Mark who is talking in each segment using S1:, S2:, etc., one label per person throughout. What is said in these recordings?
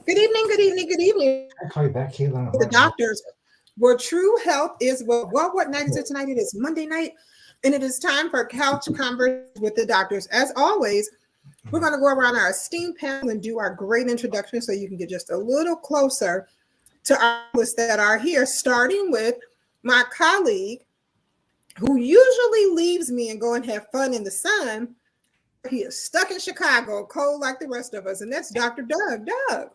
S1: Good evening, good evening, good evening.
S2: I call you back, Caitlin.
S1: The doctors, where true health is well, what night is it tonight? It is Monday night, and it is time for Couch Converse with the doctors. As always, we're going to go around our esteemed panel and do our great introduction so you can get just a little closer to our lists that are here, starting with my colleague who usually leaves me and go and have fun in the sun. He is stuck in Chicago, cold like the rest of us, and that's Dr. Doug. Doug.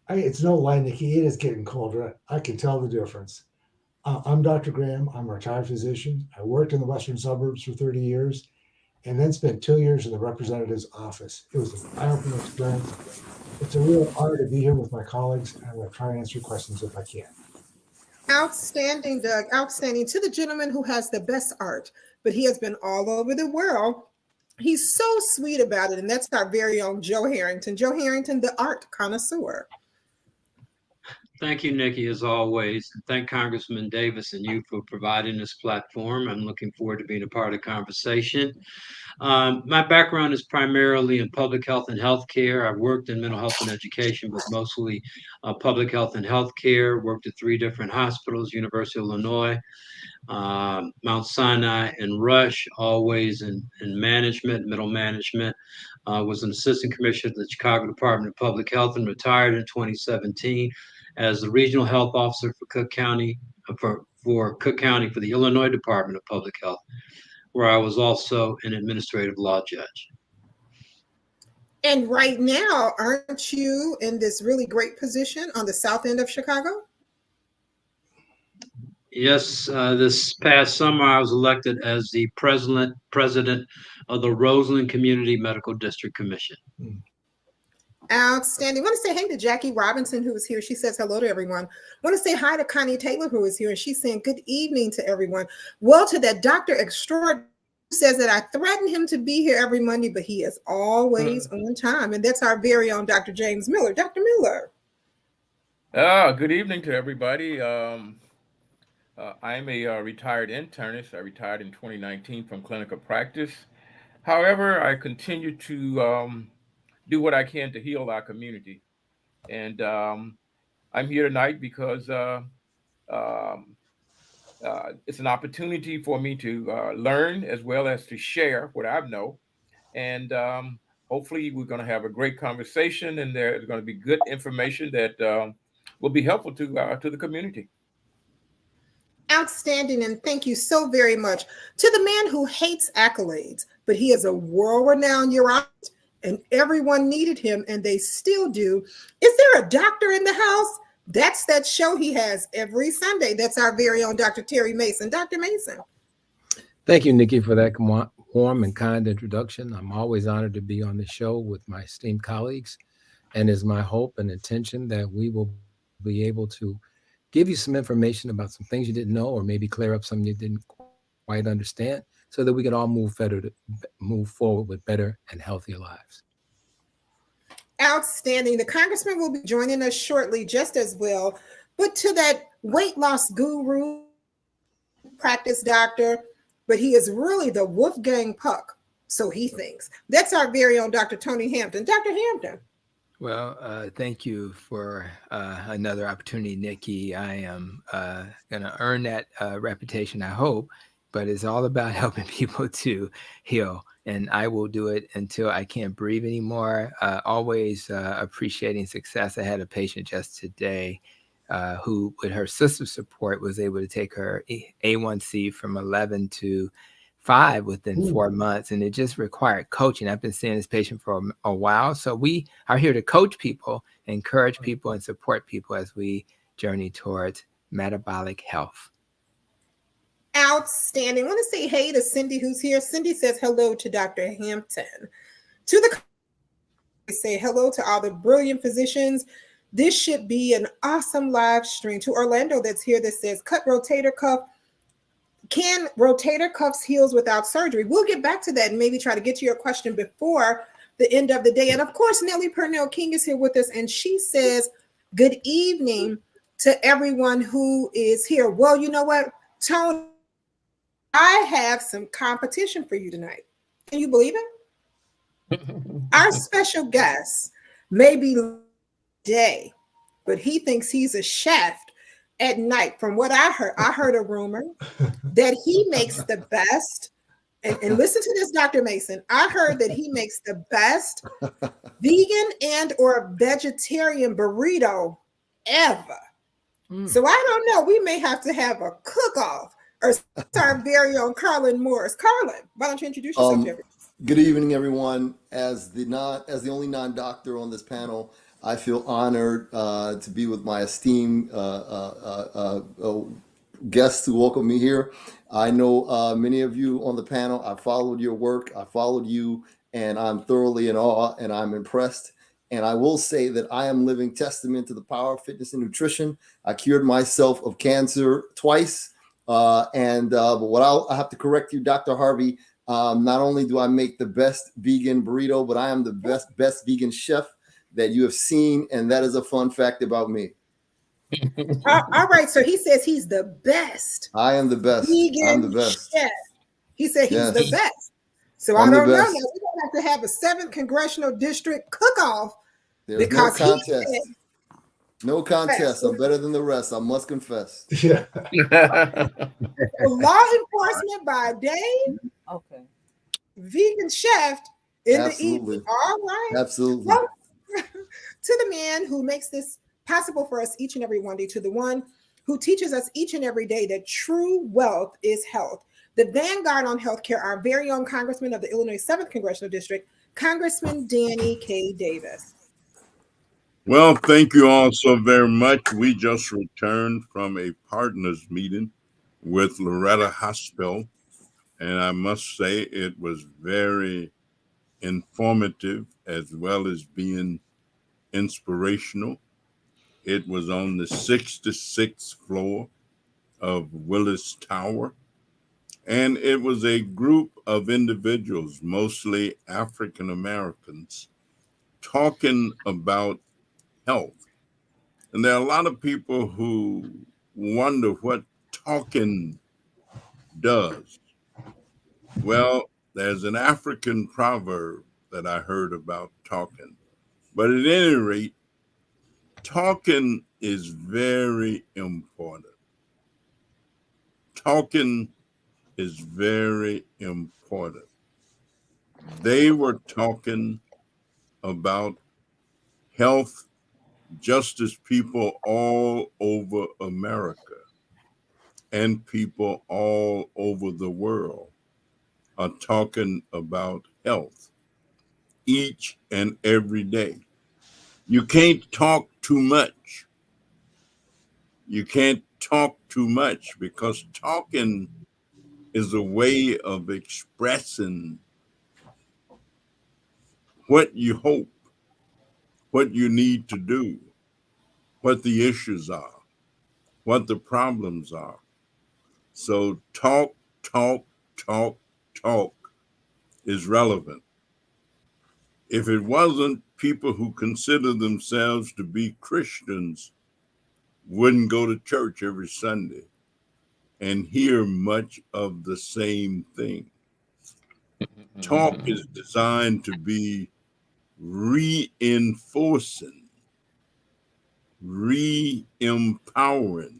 S2: It's no lie, Nikki. It is getting colder. I can tell the difference. I'm Dr. Graham. I'm a retired physician. I worked in the western suburbs for 30 years and then spent 2 years in the representative's office. It was an eye-opening experience. It's a real honor to be here with my colleagues, and I'm going to try and answer your questions if I can.
S1: Outstanding, Doug. Outstanding. To the gentleman who has the best art, but he has been all over the world. He's so sweet about it, and that's our very own Joe Harrington. Joe Harrington, the art connoisseur.
S3: Thank you, Nikki, as always. Thank Congressman Davis and you for providing this platform. I'm looking forward to being a part of the conversation. My background is primarily in public health and healthcare. I've worked in mental health and education, but mostly public health and healthcare. Worked at 3 different hospitals, University of Illinois, Mount Sinai, and Rush, always in management, middle management. Was an assistant commissioner at the Chicago Department of Public Health and retired in 2017 as the regional health officer for Cook County, for Cook County for the Illinois Department of Public Health, where I was also an administrative law judge.
S1: And right now, aren't you in this really great position on the south end of Chicago?
S3: Yes, this past summer I was elected as the president of the Roseland Community Medical District Commission.
S1: Outstanding. I want to say hey to Jackie Robinson, who is here. She says hello to everyone. I want to say hi to Connie Taylor, who is here, and she's saying good evening to everyone. Well, to that Dr. Extraordinary who says that I threaten him to be here every Monday, but he is always on time. And that's our very own Dr. James Miller. Dr. Miller.
S4: Good evening to everybody. I'm a retired internist. I retired in 2019 from clinical practice. However, I continue to do what I can to heal our community. And I'm here tonight because it's an opportunity for me to learn as well as to share what I know. And hopefully we're going to have a great conversation, and there's going to be good information that will be helpful to the community.
S1: Outstanding, and thank you so very much. To the man who hates accolades, but he is a world-renowned urologist, and everyone needed him, and they still do. Is there a doctor in the house? That's that show he has every Sunday. That's our very own Dr. Terry Mason. Dr. Mason.
S5: Thank you, Nikki, for that warm and kind introduction. I'm always honored to be on the show with my esteemed colleagues, and it's my hope and intention that we will be able to give you some information about some things you didn't know, or maybe clear up something you didn't quite understand, so that we can all move forward with better and healthier lives.
S1: Outstanding. The congressman will be joining us shortly just as well. But to that weight loss guru, practice doctor, but he is really the Wolfgang Puck, so he thinks. That's our very own Dr. Tony Hampton. Dr. Hampton.
S5: Well, thank you for another opportunity, Nikki. I am going to earn that reputation, I hope, but it's all about helping people to heal. And I will do it until I can't breathe anymore. Always appreciating success. I had a patient just today who, with her sister's support, was able to take her A1C from 11 to 5 within 4 months. And it just required coaching. I've been seeing this patient for a while. So we are here to coach people, encourage people, and support people as we journey towards metabolic health.
S1: Outstanding. I want to say hey to Cindy, who's here. Cindy says hello to Dr. Hampton. To the say hello to all the brilliant physicians. This should be an awesome live stream. To Orlando that's here that says cut rotator cuff. Can rotator cuffs heals without surgery? We'll get back to that and maybe try to get to your question before the end of the day. And of course, Nellie Purnell King is here with us, and she says good evening to everyone who is here. Well, you know what, Tony, I have some competition for you tonight. Can you believe it? Our special guest may be day, but he thinks he's a chef at night. From what I heard a rumor that he makes the best. And listen to this, Dr. Mason. I heard that he makes the best vegan and or vegetarian burrito ever. So I don't know. We may have to have a cook-off or our very own Carlin Morris. Carlin, why don't you introduce yourself to everyone?
S6: Good evening, everyone. As the only non-doctor on this panel, I feel honored to be with my esteemed guests who welcome me here. I know many of you on the panel. I followed your work. I followed you, and I'm thoroughly in awe, and I'm impressed. And I will say that I am living testament to the power of fitness and nutrition. I cured myself of cancer twice. But what I have to correct you, Dr. Harvey. Not only do I make the best vegan burrito, but I am the best vegan chef that you have seen. And that is a fun fact about me.
S1: All right. So he says he's the best.
S6: I am the best.
S1: Vegan
S6: I'm the best.
S1: chef. He said he's the best. So
S6: I'm
S1: I don't know.
S6: best.
S1: Now, we don't have to have a 7th congressional district cook-off.
S6: There's
S1: because
S6: no contest. No contest. I'm better than the rest. I must confess.
S2: Yeah.
S1: Law enforcement by day.
S7: Okay.
S1: Vegan chef in
S6: Absolutely.
S1: the evening. All right.
S6: Absolutely.
S1: Well, to the man who makes this possible for us each and every one day, to the one who teaches us each and every day that true wealth is health. The vanguard on healthcare, our very own Congressman of the Illinois 7th Congressional District, Congressman Danny K. Davis.
S8: Well, thank you all so very much. We just returned from a partners meeting with Loretta Hospital, and I must say it was very informative as well as being inspirational. It was on the 66th floor of Willis Tower, and it was a group of individuals, mostly African Americans, talking about health. And there are a lot of people who wonder what talking does. Well, there's an African proverb that I heard about talking. But at any rate, talking is very important. Talking is very important. They were talking about health just as people all over America and people all over the world are talking about health each and every day. You can't talk too much. You can't talk too much because talking is a way of expressing what you hope, what you need to do, what the issues are, what the problems are. So talk is relevant. If it wasn't, people who consider themselves to be Christians wouldn't go to church every Sunday and hear much of the same thing. Talk is designed to be reinforcing, re-empowering,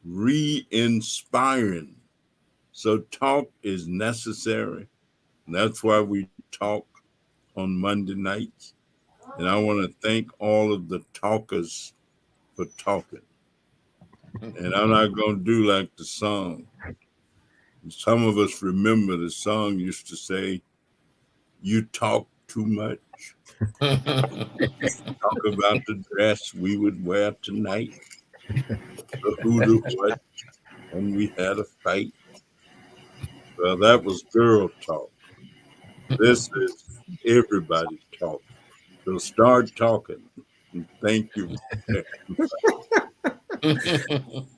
S8: re-inspiring. So talk is necessary. And that's why we talk on Monday nights. And I want to thank all of the talkers for talking. And I'm not going to do like the song. Some of us remember the song used to say, "You talk too much." Talk about the dress we would wear tonight, the who, the what, and we had a fight. Well, that was girl talk. This is everybody's talk. So start talking. And thank you.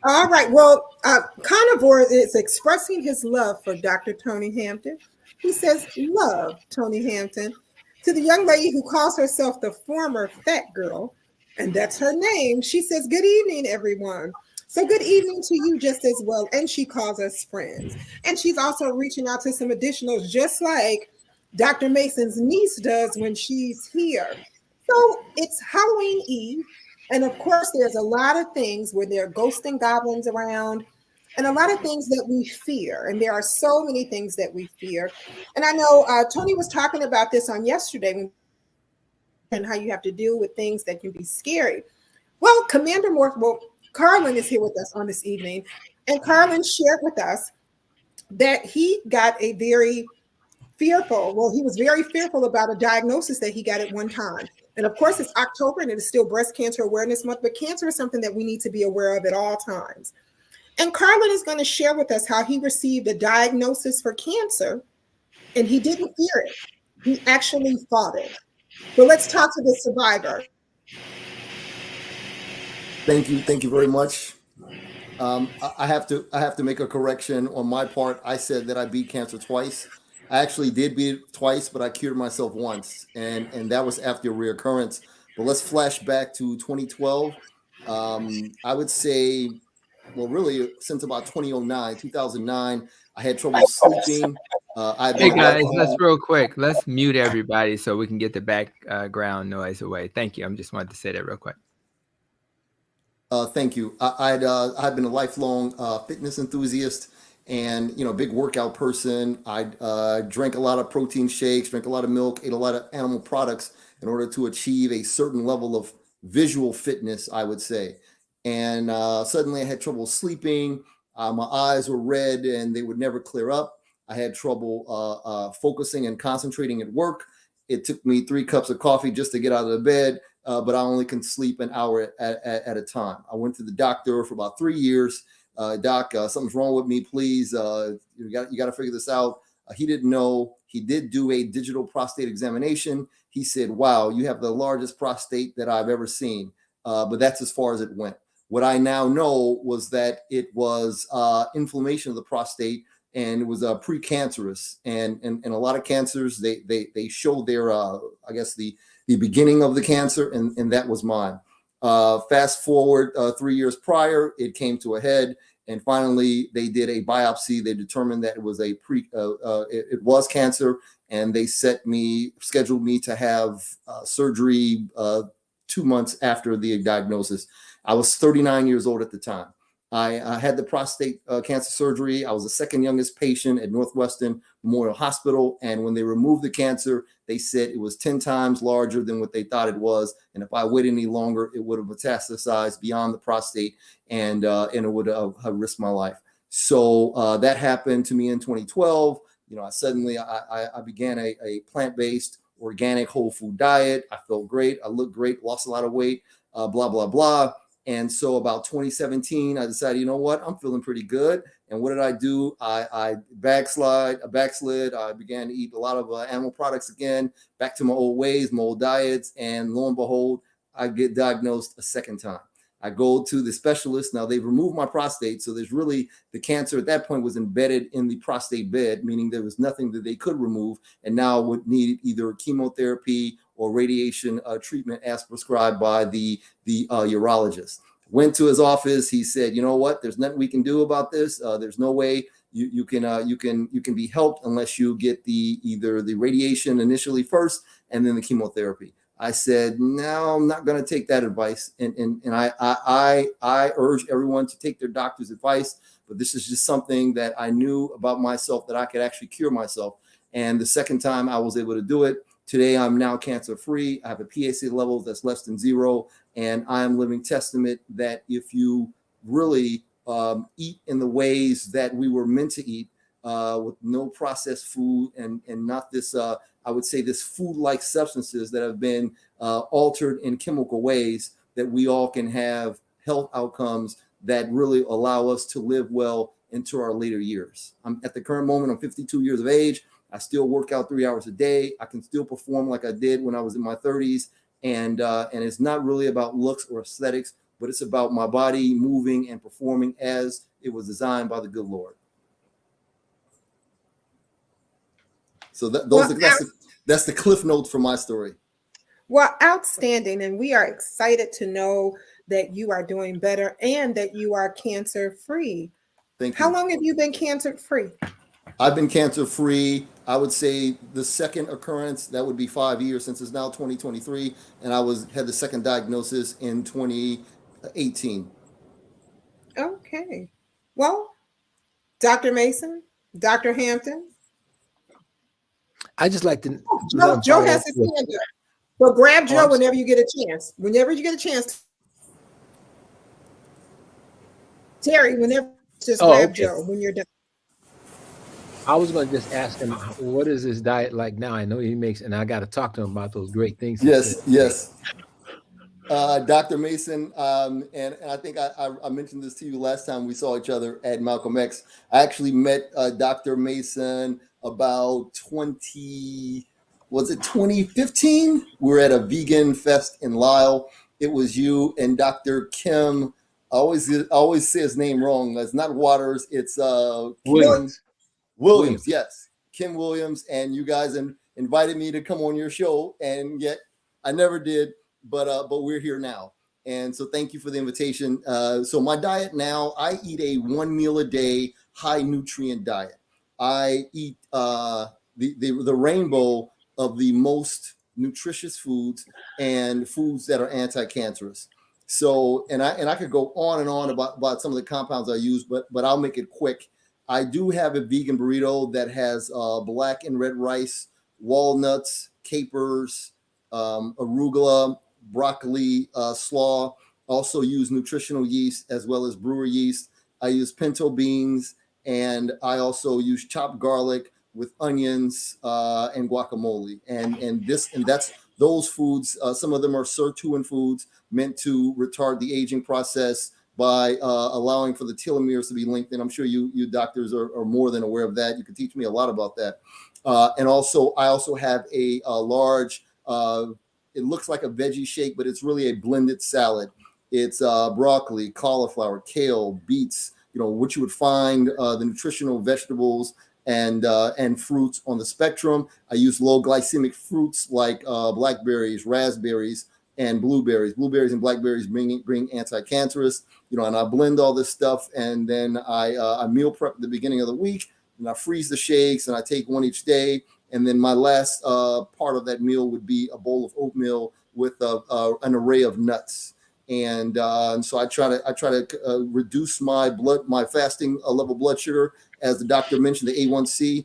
S1: All right. Well, Carnivore is expressing his love for Dr. Tony Hampton. He says, "Love Tony Hampton." To the young lady who calls herself the former fat girl, and that's her name, she says, "Good evening, everyone." So good evening to you just as well. And she calls us friends. And she's also reaching out to some additionals, just like Dr. Mason's niece does when she's here. So it's Halloween Eve. And of course, there's a lot of things where there are ghosts and goblins around, and a lot of things that we fear. And there are so many things that we fear. And I know Tony was talking about this on yesterday, and how you have to deal with things that can be scary. Well, Commander Morph, well, Carlin is here with us on this evening. And Carlin shared with us that he got a very fearful, well, he was very fearful about a diagnosis that he got at one time. And of course, it's October and it is still Breast Cancer Awareness Month, but cancer is something that we need to be aware of at all times. And Carlin is going to share with us how he received a diagnosis for cancer and he didn't fear it. He actually fought it. So let's talk to the survivor.
S6: Thank you very much. I have to make a correction on my part. I said that I beat cancer twice. I actually did beat it twice, but I cured myself once, and that was after a reoccurrence. But let's flash back to 2012. I would say, well, really since about 2009, I had trouble sleeping. I've
S5: Hey
S6: been
S5: guys, let's real quick. Let's mute everybody so we can get the background noise away. Thank you. I just wanted to say that real quick.
S6: Thank you. I've been a lifelong fitness enthusiast and big workout person. I drank a lot of protein shakes, drank a lot of milk, ate a lot of animal products in order to achieve a certain level of visual fitness, I would say. And suddenly I had trouble sleeping. My eyes were red and they would never clear up. I had trouble focusing and concentrating at work. It took me 3 cups of coffee just to get out of the bed. But I only can sleep an hour at a time. I went to the doctor for about 3 years. Doc, something's wrong with me. Please, you got to figure this out. He didn't know. He did do a digital prostate examination. He said, "Wow, you have the largest prostate that I've ever seen." But that's as far as it went. What I now know was that it was inflammation of the prostate, and it was precancerous. And a lot of cancers, they show their, I guess the beginning of the cancer, and that was mine. Fast forward 3 years prior, it came to a head, and finally they did a biopsy. They determined that it was it was cancer, and they scheduled me to have surgery 2 months after the diagnosis. I was 39 years old at the time. I had the prostate cancer surgery. I was the second youngest patient at Northwestern Memorial Hospital. And when they removed the cancer, they said it was 10 times larger than what they thought it was. And if I waited any longer, it would have metastasized beyond the prostate, and it would have risked my life. So that happened to me in 2012. I began a plant-based, organic, whole food diet. I felt great. I looked great, lost a lot of weight, blah, blah, blah. And so about 2017, I decided, you know what, I'm feeling pretty good. And what did I do? I backslid. I began to eat a lot of animal products again, back to my old ways, my old diets. And lo and behold, I get diagnosed a second time. I go to the specialist. Now they've removed my prostate. So there's really, the cancer at that point was embedded in the prostate bed, meaning there was nothing that they could remove. And now would need either chemotherapy or radiation treatment as prescribed by the urologist. Went to his office. He said, "You know what? There's nothing we can do about this. There's no way you can be helped unless you get either the radiation initially first and then the chemotherapy." I said, "No, I'm not going to take that advice." And I urge everyone to take their doctor's advice. But this is just something that I knew about myself, that I could actually cure myself. And the second time I was able to do it. Today, I'm now cancer-free. I have a PSA level that's less than 0. And I am living testament that if you really eat in the ways that we were meant to eat, with no processed food and not this, I would say, this food-like substances that have been altered in chemical ways, that we all can have health outcomes that really allow us to live well into our later years. I'm at the current moment, I'm 52 years of age. I still work out 3 hours a day. I can still perform like I did when I was in my 30s. And it's not really about looks or aesthetics, but it's about my body moving and performing as it was designed by the good Lord. So that's the cliff notes for my story.
S1: Well, outstanding. And we are excited to know that you are doing better and that you are cancer-free.
S6: Thank you.
S1: How long have you been cancer-free?
S6: I've been cancer-free. I would say the second occurrence, that would be 5 years since it's now 2023, and I had the second diagnosis in 2018.
S1: Okay. Well, Dr. Mason, Dr. Hampton.
S5: I just like to
S1: Oh,
S5: let them
S1: Joe
S5: follow
S1: has
S5: up
S1: his
S5: with-
S1: hand up. So grab
S5: Oh,
S1: Joe
S5: I'm
S1: whenever you get a chance. Whenever you get a chance. Terry, whenever just
S5: Oh,
S1: grab
S5: okay.
S1: Joe when you're done.
S5: I was going to just ask him, what is his diet like now? I know he makes, and I got to talk to him about those great things he said.
S6: Yes. Dr. Mason, and I think I mentioned this to you last time we saw each other at Malcolm X. I actually met Dr. Mason about 2015? We were at a vegan fest in Lisle. It was you and Dr. Kim. I always say his name wrong. It's not Waters. It's
S5: Williams.
S6: Williams. Yes, Kim Williams, and you guys invited me to come on your show, and yet I never did. But we're here now, and so thank you for the invitation. So my diet now, I eat a 1 meal a day, high nutrient diet. I eat the rainbow of the most nutritious foods and foods that are anti-cancerous. So, and I could go on and on about some of the compounds I use, but I'll make it quick. I do have a vegan burrito that has black and red rice, walnuts, capers, arugula, broccoli, slaw. Also use nutritional yeast as well as brewer yeast. I use pinto beans, and I also use chopped garlic with onions and guacamole. And that's those foods. Some of them are sirtuin foods meant to retard the aging process by allowing for the telomeres to be lengthened. I'm sure you doctors are more than aware of that. You can teach me a lot about that. And also, I also have a large, it looks like a veggie shake, but it's really a blended salad. It's broccoli, cauliflower, kale, beets, what you would find, the nutritional vegetables and fruits on the spectrum. I use low glycemic fruits like blackberries, raspberries, and blueberries. Blueberries and blackberries bring anti-cancerous, and I blend all this stuff, and then I meal prep at the beginning of the week, and I freeze the shakes, and I take one each day. And then my last part of that meal would be a bowl of oatmeal with an array of nuts. And so I try to reduce my fasting level blood sugar, as the doctor mentioned, the A1C,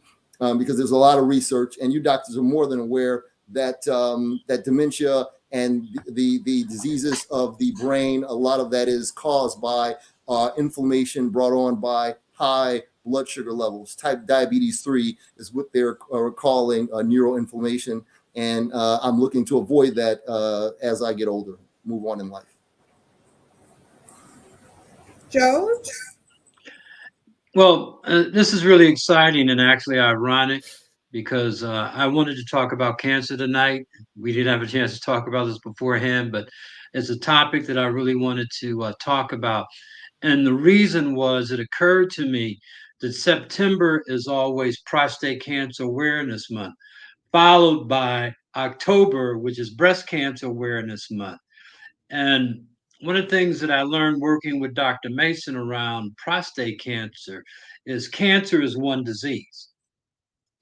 S6: because there's a lot of research, and you doctors are more than aware that that dementia and the diseases of the brain, a lot of that is caused by inflammation brought on by high blood sugar levels. Type diabetes 3 is what they're calling neuroinflammation, and I'm looking to avoid that as I get older, move on in life.
S1: Joe?
S3: Well, this is really exciting and actually ironic because I wanted to talk about cancer tonight. We didn't have a chance to talk about this beforehand, but it's a topic that I really wanted to talk about. And the reason was it occurred to me that September is always Prostate Cancer Awareness Month, followed by October, which is Breast Cancer Awareness Month. And one of the things that I learned working with Dr. Mason around prostate cancer is one disease.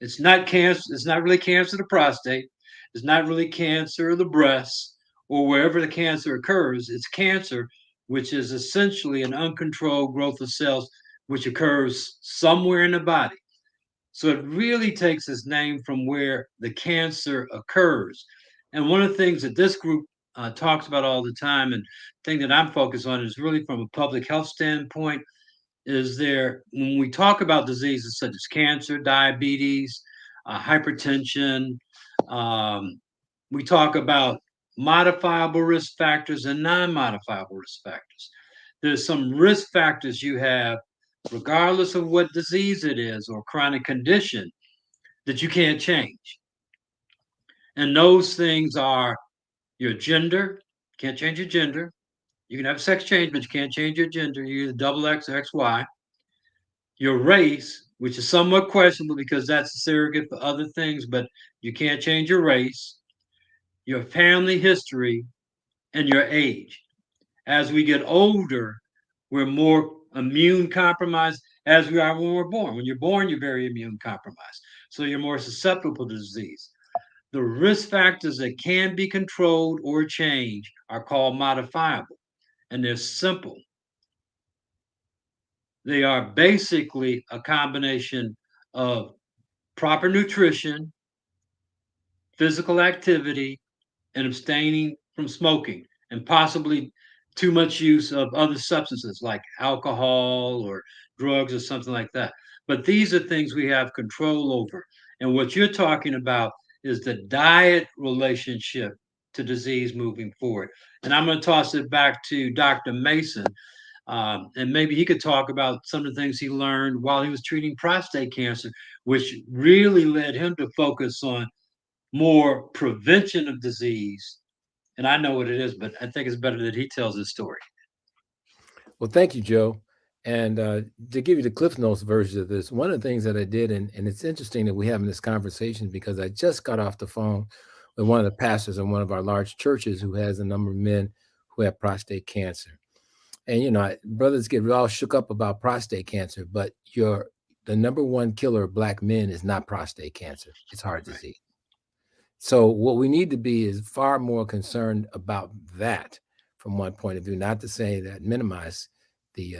S3: It's not cancer, it's not really cancer of the prostate, it's not really cancer of the breast or wherever the cancer occurs. It's cancer, which is essentially an uncontrolled growth of cells which occurs somewhere in the body. So it really takes its name from where the cancer occurs. And one of the things that this group talks about all the time, and the thing that I'm focused on is really from a public health standpoint, is there, when we talk about diseases such as cancer, diabetes, hypertension, we talk about modifiable risk factors and non-modifiable risk factors. There's some risk factors you have, regardless of what disease it is or chronic condition, that you can't change. And those things are your gender, can't change your gender. You can have sex change, but you can't change your gender. You're either double X or XY. Your race, which is somewhat questionable because that's a surrogate for other things, but you can't change your race, your family history, and your age. As we get older, we're more immune compromised as we are when we're born. When you're born, you're very immune compromised. so you're more susceptible to disease. The risk factors that can be controlled or changed are called modifiable, and they're simple. They are basically a combination of proper nutrition, physical activity, and abstaining from smoking, and possibly too much use of other substances like alcohol or drugs or something like that. But these are things we have control over. And what you're talking about is the diet relationship to disease moving forward. And I'm going to toss it back to Dr. Mason. And maybe he could talk about some of the things he learned while he was treating prostate cancer, which really led him to focus on more prevention of disease. And I know what it is, but I think it's better that he tells his story.
S7: Well, thank you, Joe. And to give you the Cliff Notes version of this, one of the things that I did, and it's interesting that we having this conversation because I just got off the phone with one of the pastors in one of our large churches who has a number of men who have prostate cancer. And, you know, brothers get all shook up about prostate cancer, but the number one killer of Black men is not prostate cancer. It's heart disease. So what we need to be is far more concerned about that from one point of view, not to say that minimize the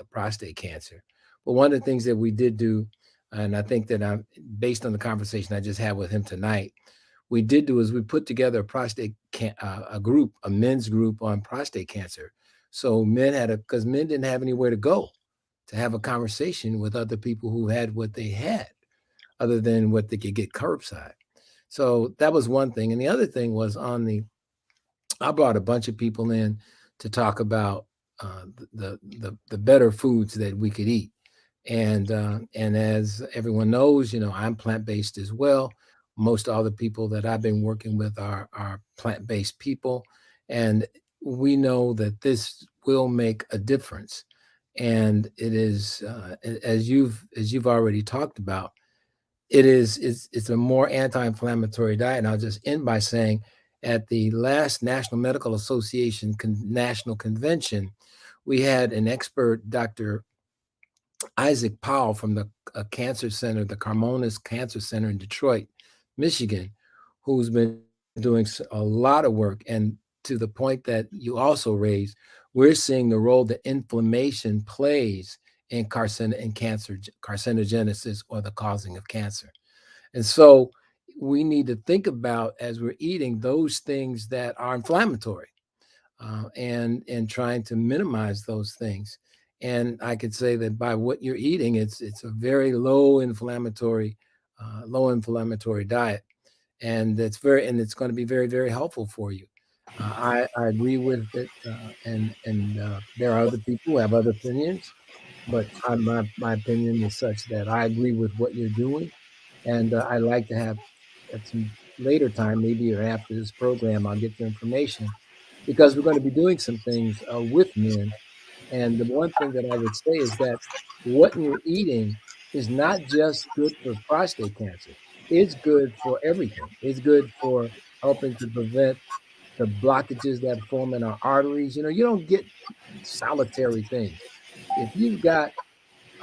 S7: prostate cancer. But one of the things that we did do, and I think that I'm based on the conversation I just had with him tonight, we did do is we put together a men's group on prostate cancer. So men because men didn't have anywhere to go to have a conversation with other people who had what they had, other than what they could get curbside. So that was one thing. And the other thing was I brought a bunch of people in to talk about the better foods that we could eat. And as everyone knows, you know, I'm plant-based as well. Most all the people that I've been working with are plant-based people. And we know that this will make a difference. And it is, as you've already talked about, it's a more anti-inflammatory diet. And I'll just end by saying at the last National Medical Association National Convention, we had an expert, Dr. Isaac Powell from the cancer center, the Carmonas Cancer Center in Detroit, Michigan, who's been doing a lot of work. And to the point that you also raised, we're seeing the role that inflammation plays in carcinogenesis, or the causing of cancer. And so we need to think about, as we're eating, those things that are inflammatory, and trying to minimize those things. And I could say that by what you're eating, it's a very low inflammatory diet, and it's going to be very, very helpful for you. I agree with it, and there are other people who have other opinions, but my opinion is such that I agree with what you're doing, and I like to have at some later time, maybe or after this program, I'll get the information, because we're going to be doing some things with men. And the one thing that I would say is that what you're eating is not just good for prostate cancer. It's good for everything. It's good for helping to prevent the blockages that form in our arteries. You know, you don't get solitary things. If you've got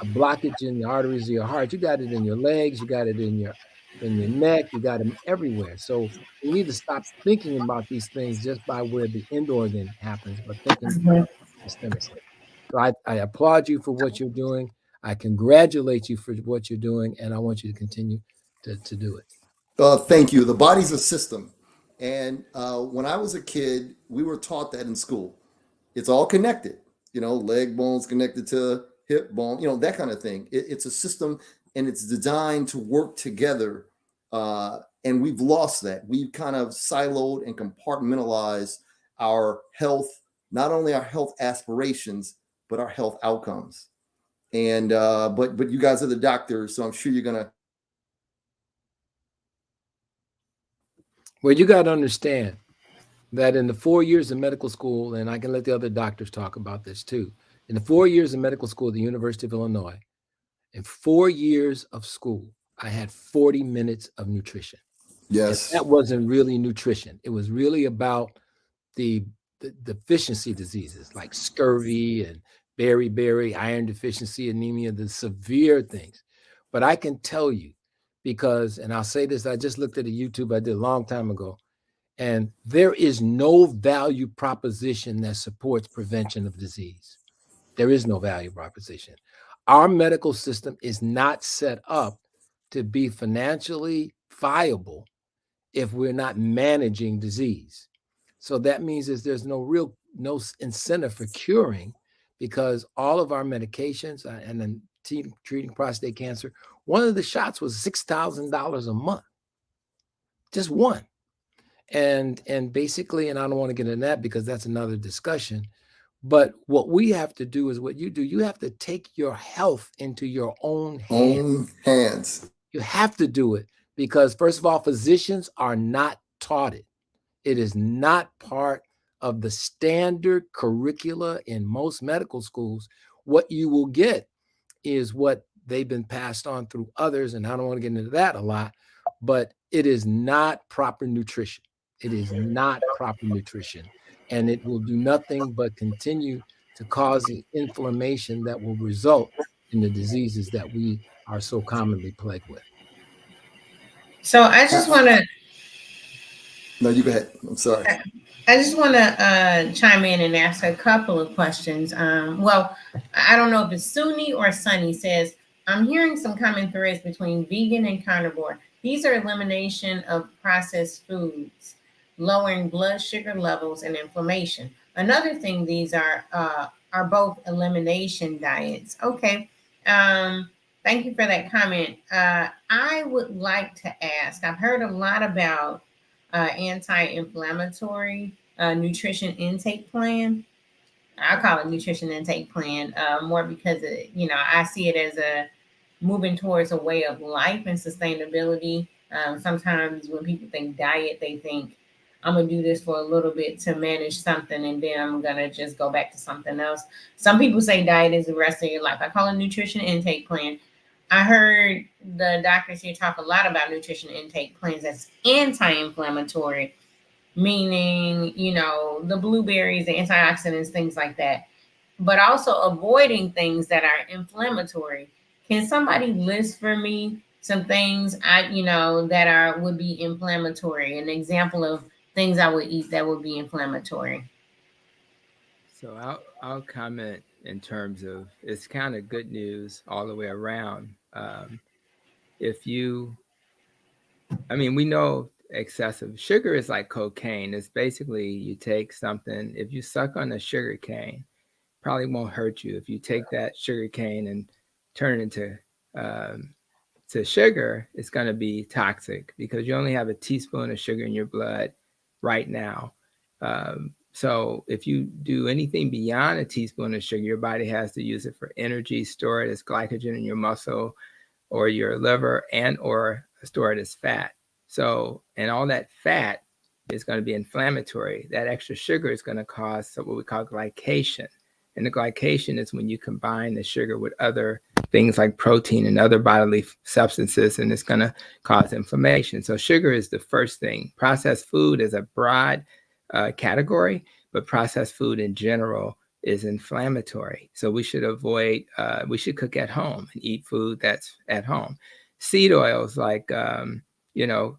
S7: a blockage in the arteries of your heart, you got it in your legs, you got it in your neck, you got them everywhere. So we need to stop thinking about these things just by where the end organ happens, but thinking systemically. So I applaud you for what you're doing. I congratulate you for what you're doing, and I want you to continue to do it.
S6: Thank you. The body's a system. And when I was a kid, we were taught that in school. It's all connected, you know, leg bones connected to hip bone, you know, that kind of thing. It's a system, and it's designed to work together. And we've lost that. We've kind of siloed and compartmentalized our health, not only our health aspirations, but our health outcomes. And but you guys are the doctors, so I'm sure you're gonna.
S7: Well, you got to understand that in the 4 years of medical school, and I can let the other doctors talk about this too. In the 4 years of medical school at the University of Illinois, in 4 years of school, I had 40 minutes of nutrition.
S6: Yes.
S7: And that wasn't really nutrition. It was really about the deficiency diseases like scurvy and beriberi, iron deficiency anemia, the severe things. But I can tell you, because, and I'll say this, I just looked at a YouTube I did a long time ago, and there is no value proposition that supports prevention of disease. There is no value proposition. Our medical system is not set up to be financially viable if we're not managing disease. So that means there's no incentive for curing, because all of our medications and then treating prostate cancer, one of the shots was $6,000 a month, just one. And basically, and I don't want to get into that because that's another discussion, but what we have to do is what you do. You have to take your health into your own hands. You have to do it because, first of all, physicians are not taught it. It is not part of the standard curricula in most medical schools. What you will get is what they've been passed on through others, and I don't want to get into that a lot, but it is not proper nutrition. It is not proper nutrition, and it will do nothing but continue to cause the inflammation that will result in the diseases that we are so commonly plagued with.
S9: So I just want to.
S6: No, you go ahead. I'm sorry.
S9: I just want to chime in and ask a couple of questions. Well, I don't know if it's Sunni or Sunny says, I'm hearing some common threads between vegan and carnivore. These are elimination of processed foods, lowering blood sugar levels and inflammation. Another thing, these are both elimination diets. Okay. Thank you for that comment. I would like to ask, I've heard a lot about anti-inflammatory nutrition intake plan. I call it nutrition intake plan more because I see it as a moving towards a way of life and sustainability. Sometimes when people think diet, they think I'm gonna do this for a little bit to manage something, and then I'm gonna just go back to something else. Some people say diet is the rest of your life. I call it nutrition intake plan. I heard the doctors here talk a lot about nutrition intake plans that's anti-inflammatory, meaning, the blueberries, the antioxidants, things like that, but also avoiding things that are inflammatory. Can somebody list for me some things that would be inflammatory? An example of things I would eat that would be inflammatory.
S5: So I'll comment in terms of, it's kind of good news all the way around. We know excessive sugar is like cocaine. It's basically, you take something, if you suck on a sugar cane, probably won't hurt you. If you take that sugar cane and turn it into to sugar, it's going to be toxic because you only have a teaspoon of sugar in your blood right now. So if you do anything beyond a teaspoon of sugar, your body has to use it for energy, store it as glycogen in your muscle or your liver, and or store it as fat. So, and all that fat is going to be inflammatory. That extra sugar is going to cause what we call glycation. And the glycation is when you combine the sugar with other things like protein and other bodily substances, and it's going to cause inflammation. So sugar is the first thing. Processed food is a broad category, but processed food in general is inflammatory. So we should avoid, we should cook at home and eat food that's at home. Seed oils like,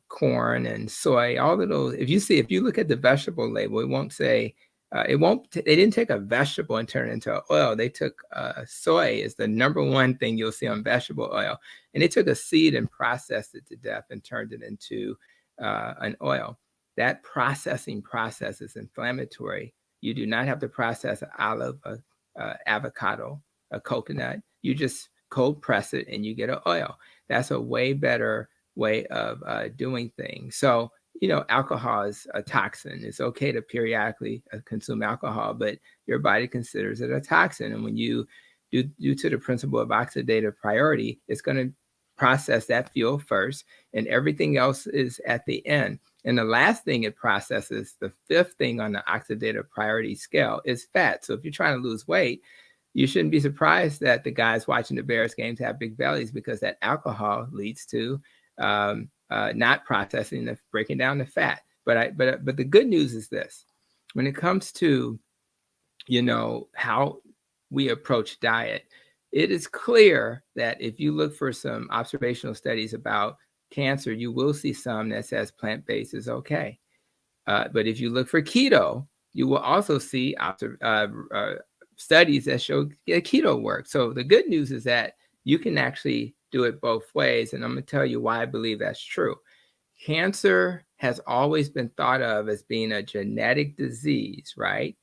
S5: corn and soy, all of those. If you look at the vegetable label, it won't say, they didn't take a vegetable and turn it into oil. They took soy is the number one thing you'll see on vegetable oil. And they took a seed and processed it to death and turned it into an oil. That processing process is inflammatory. You do not have to process an olive, avocado, a coconut. You just cold press it and you get an oil. That's a way better way of doing things. So, alcohol is a toxin. It's okay to periodically consume alcohol, but your body considers it a toxin. And when you, due to the principle of oxidative priority, it's going to process that fuel first, and everything else is at the end. And the last thing it processes, the fifth thing on the oxidative priority scale, is fat. So if you're trying to lose weight, you shouldn't be surprised that the guys watching the Bears games have big bellies, because that alcohol leads to not processing, breaking down the fat. But the good news is this: when it comes to how we approach diet, it is clear that if you look for some observational studies about cancer, you will see some that says plant-based is okay. But if you look for keto, you will also see studies that show keto works. So the good news is that you can actually do it both ways. And I'm going to tell you why I believe that's true. Cancer has always been thought of as being a genetic disease, right?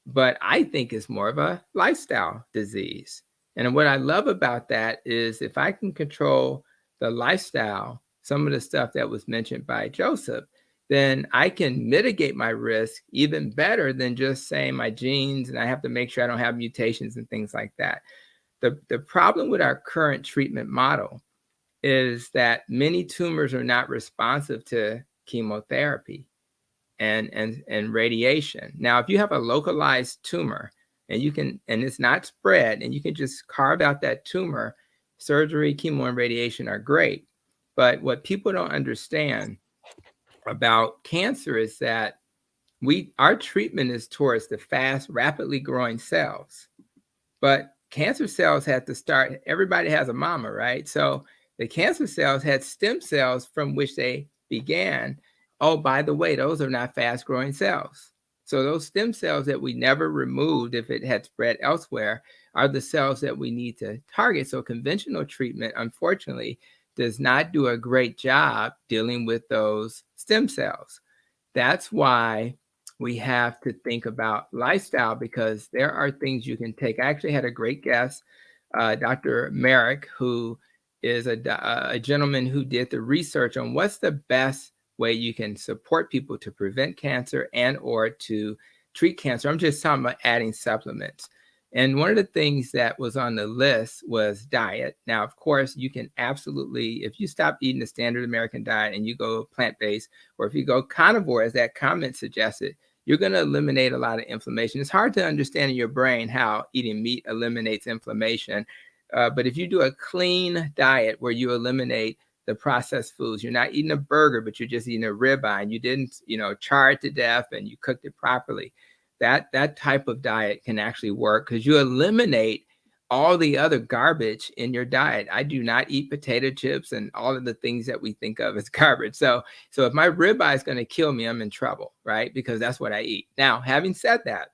S5: But I think it's more of a lifestyle disease. And what I love about that is if I can control the lifestyle, some of the stuff that was mentioned by Joseph, then I can mitigate my risk even better than just saying my genes and I have to make sure I don't have mutations and things like that. The problem with our current treatment model is that many tumors are not responsive to chemotherapy and radiation. Now, if you have a localized tumor and it's not spread and you can just carve out that tumor, surgery, chemo, and radiation are great. But what people don't understand about cancer is that our treatment is towards the fast, rapidly growing cells. But cancer cells had to start, everybody has a mama, right? So the cancer cells had stem cells from which they began. Oh, by the way, those are not fast growing cells. So those stem cells that we never removed if it had spread elsewhere are the cells that we need to target. So conventional treatment, unfortunately, does not do a great job dealing with those stem cells. That's why we have to think about lifestyle, because there are things you can take. I actually had a great guest, Dr. Merrick, who is a gentleman who did the research on what's the best way you can support people to prevent cancer and or to treat cancer. I'm just talking about adding supplements. And one of the things that was on the list was diet. Now, of course, you can absolutely, if you stop eating the standard American diet and you go plant-based, or if you go carnivore, as that comment suggested, you're going to eliminate a lot of inflammation. It's hard to understand in your brain how eating meat eliminates inflammation. But if you do a clean diet where you eliminate the processed foods, you're not eating a burger, but you're just eating a ribeye and you didn't, char it to death and you cooked it properly. That type of diet can actually work because you eliminate all the other garbage in your diet. I do not eat potato chips and all of the things that we think of as garbage. So if my ribeye is going to kill me, I'm in trouble, right? Because that's what I eat. Now, having said that,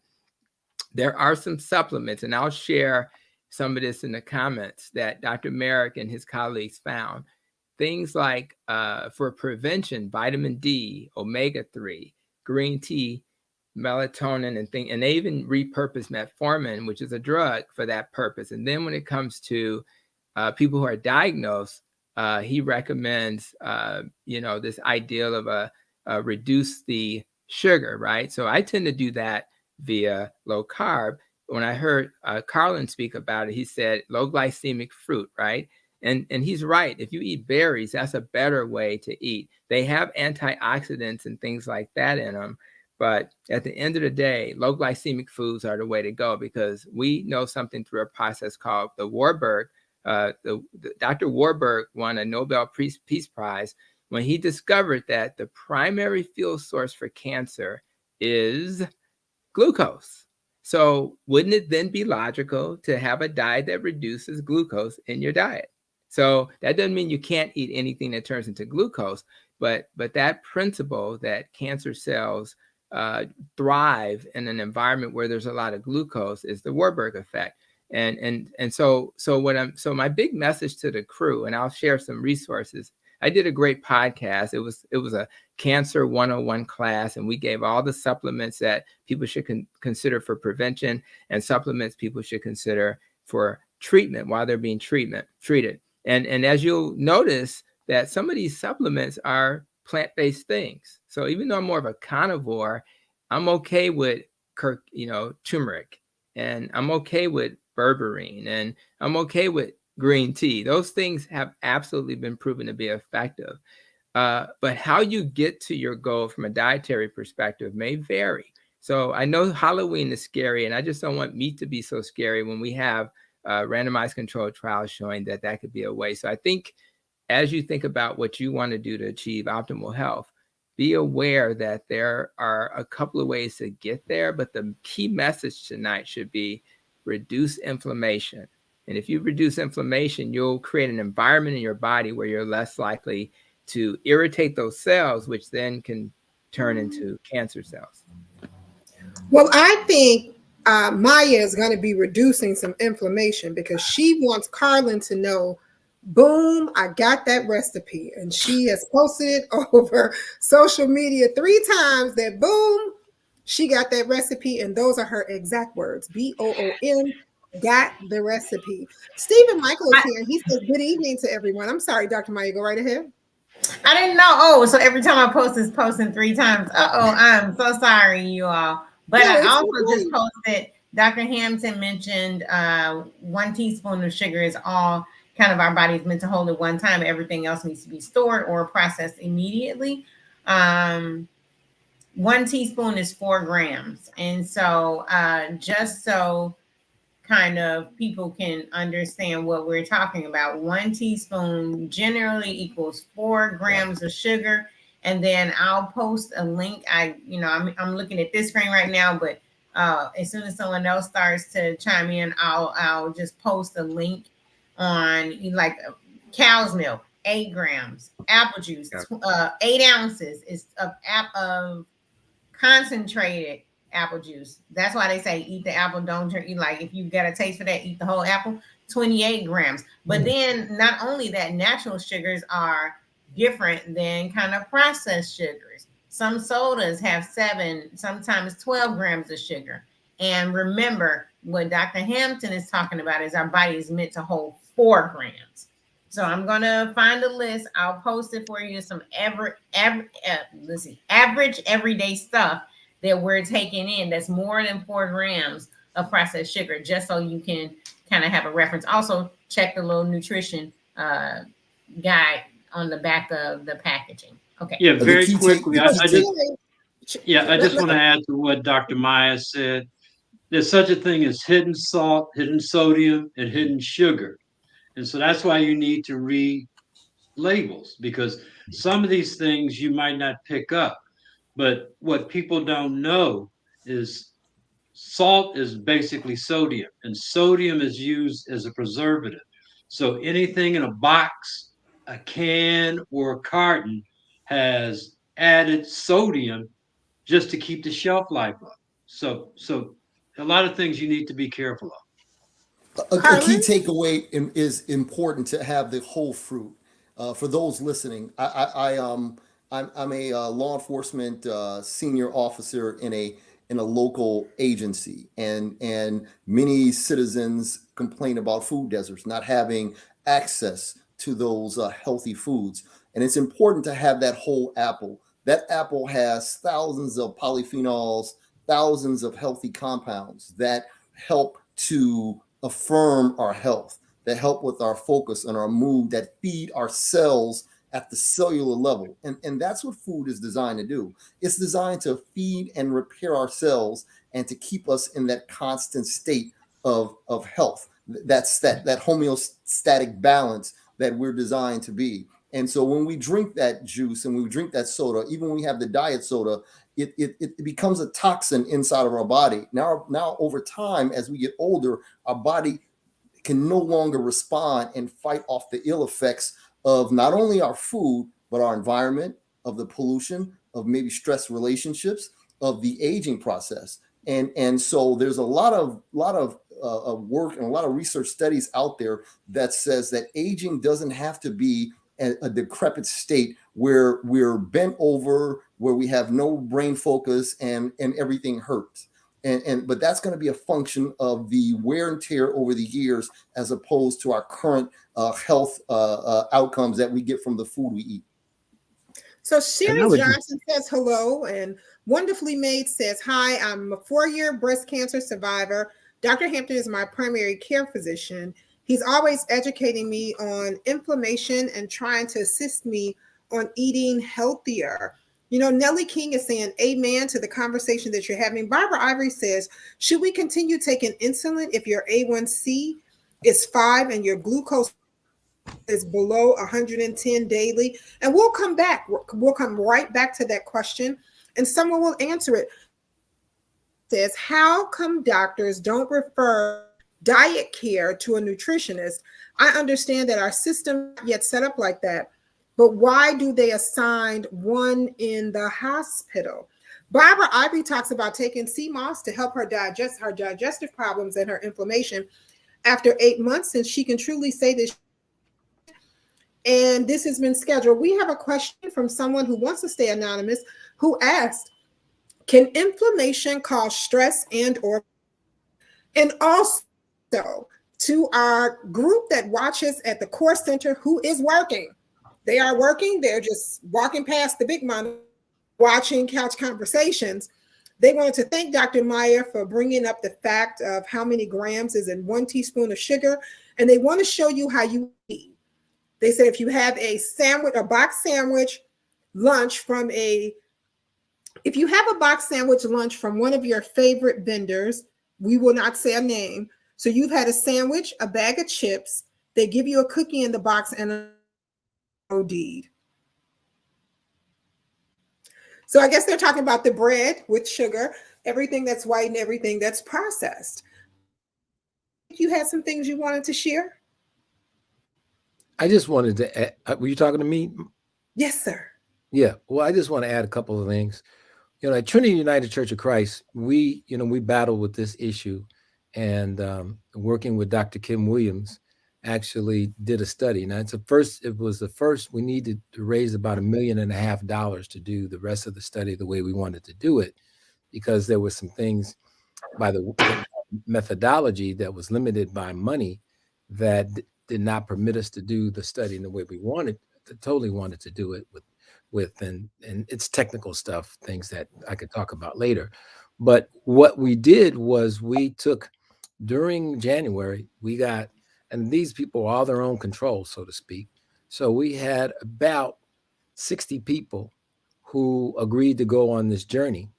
S5: there are some supplements, and I'll share some of this in the comments that Dr. Merrick and his colleagues found. Things like for prevention, vitamin D, omega-3, green tea, melatonin, and they even repurpose metformin, which is a drug, for that purpose. And then when it comes to people who are diagnosed, he recommends this ideal of reduce the sugar, right? So I tend to do that via low carb. When I heard Carlin speak about it, he said low glycemic fruit, right? And he's right. If you eat berries, that's a better way to eat. They have antioxidants and things like that in them. But at the end of the day, low glycemic foods are the way to go, because we know something through a process called the Warburg. Dr. Warburg won a Nobel Peace Prize when he discovered that the primary fuel source for cancer is glucose. So wouldn't it then be logical to have a diet that reduces glucose in your diet? So that doesn't mean you can't eat anything that turns into glucose, but that principle that cancer cells thrive in an environment where there's a lot of glucose is the Warburg effect. And so my big message to the crew, and I'll share some resources. I did a great podcast. It was a Cancer 101 class, and we gave all the supplements that people should consider for prevention and supplements people should consider for treatment while they're being treated. And as you'll notice, that some of these supplements are plant-based things. So even though I'm more of a carnivore, I'm okay with turmeric, and I'm okay with berberine, and I'm okay with green tea. Those things have absolutely been proven to be effective. But how you get to your goal from a dietary perspective may vary. So I know Halloween is scary, and I just don't want meat to be so scary when we have randomized controlled trials showing that could be a way. So I think as you think about what you want to do to achieve optimal health, be aware that there are a couple of ways to get there, but the key message tonight should be reduce inflammation. And if you reduce inflammation, you'll create an environment in your body where you're less likely to irritate those cells, which then can turn into cancer cells.
S1: Well, I think Maya is going to be reducing some inflammation because she wants Carlin to know, boom, I got that recipe. And she has posted it over social media 3 times that, boom, she got that recipe. And those are her exact words, BOOM, got the recipe. Stephen Michael is here. He says, good evening to everyone. I'm sorry, Dr. Maya, go right ahead.
S9: I didn't know. Oh, so every time I post is posting 3 times. I'm so sorry, you all. But
S1: No,
S9: I
S1: it's
S9: also
S1: okay.
S9: just posted, Dr. Hampton mentioned 1 teaspoon of sugar is all kind of our body's meant to hold at one time. Everything else needs to be stored or processed immediately. 1 teaspoon is 4 grams. And so just so kind of people can understand what we're talking about, 1 teaspoon generally equals 4 grams of sugar. And then I'll post a link. I'm looking at this screen right now, but as soon as someone else starts to chime in, I'll just post a link on like cow's milk, 8 grams, apple juice, 8 ounces is of concentrated apple juice. That's why they say eat the apple, don't drink. Like if you got a taste for that, eat the whole apple. 28 grams. But then not only that, natural sugars are different than kind of processed sugars. Some sodas have 7, sometimes 12 grams of sugar. And remember, what Dr. Hampton is talking about is our body is meant to hold 4 grams. So I'm gonna find a list. I'll post it for you. Some average everyday stuff that we're taking in that's more than 4 grams of processed sugar, just so you can kind of have a reference. Also, check the little nutrition guide on the back of the packaging. Okay.
S3: Yeah, very quickly. I just
S1: Let-
S3: want to add to what Dr. Maya said. There's such a thing as hidden salt, hidden sodium, and hidden sugar. And so that's why you need to read labels, because some of these things you might not pick up. But what people don't know is salt is basically sodium, and sodium is used as a preservative. So anything in a box, a can, or a carton has added sodium just to keep the shelf life up. So a lot of things you need to be careful of.
S6: A key takeaway is important to have the whole fruit. For those listening, I'm a law enforcement senior officer in a local agency, and many citizens complain about food deserts, not having access to those healthy foods. And it's important to have that whole apple. That apple has thousands of polyphenols, thousands of healthy compounds that help to affirm our health, that help with our focus and our mood, that feed our cells at the cellular level. And that's what food is designed to do. It's designed to feed and repair our cells and to keep us in that constant state of health. That's that homeostatic balance that we're designed to be. And so when we drink that juice and we drink that soda, even when we have the diet soda, it becomes a toxin inside of our body. Now over time, as we get older, our body can no longer respond and fight off the ill effects of not only our food, but our environment, of the pollution, of maybe stress relationships, of the aging process. And so there's a lot of work and a lot of research studies out there that says that aging doesn't have to be a decrepit state where we're bent over, where we have no brain focus and everything hurts. But that's going to be a function of the wear and tear over the years, as opposed to our current health outcomes that we get from the food we eat.
S1: So Sherry Johnson says hello, and Wonderfully Made says, hi, I'm a 4-year breast cancer survivor. Dr. Hampton is my primary care physician. He's always educating me on inflammation and trying to assist me on eating healthier. You know, Nellie King is saying amen to the conversation that you're having. Barbara Ivory says, should we continue taking insulin if your A1C is 5 and your glucose is below 110 daily? And we'll come back. We'll come right back to that question, and someone will answer it. It says, how come doctors don't refer diet care to a nutritionist. I understand that our system yet set up like that, but why do they assign one in the hospital? Barbara Ivy talks about taking sea moss to help her digest her digestive problems and her inflammation after 8 months, and she can truly say this. And this has been scheduled. We have a question from someone who wants to stay anonymous, who asked, can inflammation cause stress and also to our group that watches at the core center who is working. They are working, they're just walking past the big monitor, watching couch conversations. They wanted to thank Dr. Meyer for bringing up the fact of how many grams is in 1 teaspoon of sugar. And they want to show you how you eat. They said if you have a sandwich, a box sandwich lunch from if you have a box sandwich lunch from one of your favorite vendors, we will not say a name. So you've had a sandwich, a bag of chips, they give you a cookie in the box and a deed. So I guess they're talking about the bread with sugar, everything that's white and everything that's processed. You had some things you wanted to share?
S7: I just wanted to add, were you talking to me?
S1: Yes, sir.
S7: Yeah. Well, I just want to add a couple of things. At Trinity United Church of Christ, we battle with this issue, and working with Dr. Kim Williams actually did a study. Now it was the first, we needed to raise about $1.5 million to do the rest of the study the way we wanted to do it, because there were some things by the methodology that was limited by money that did not permit us to do the study in the way we totally wanted to do it with and it's technical stuff, things that I could talk about later. But what we did was we took, during January, and these people are all their own control, so to speak. So we had about 60 people who agreed to go on this journey.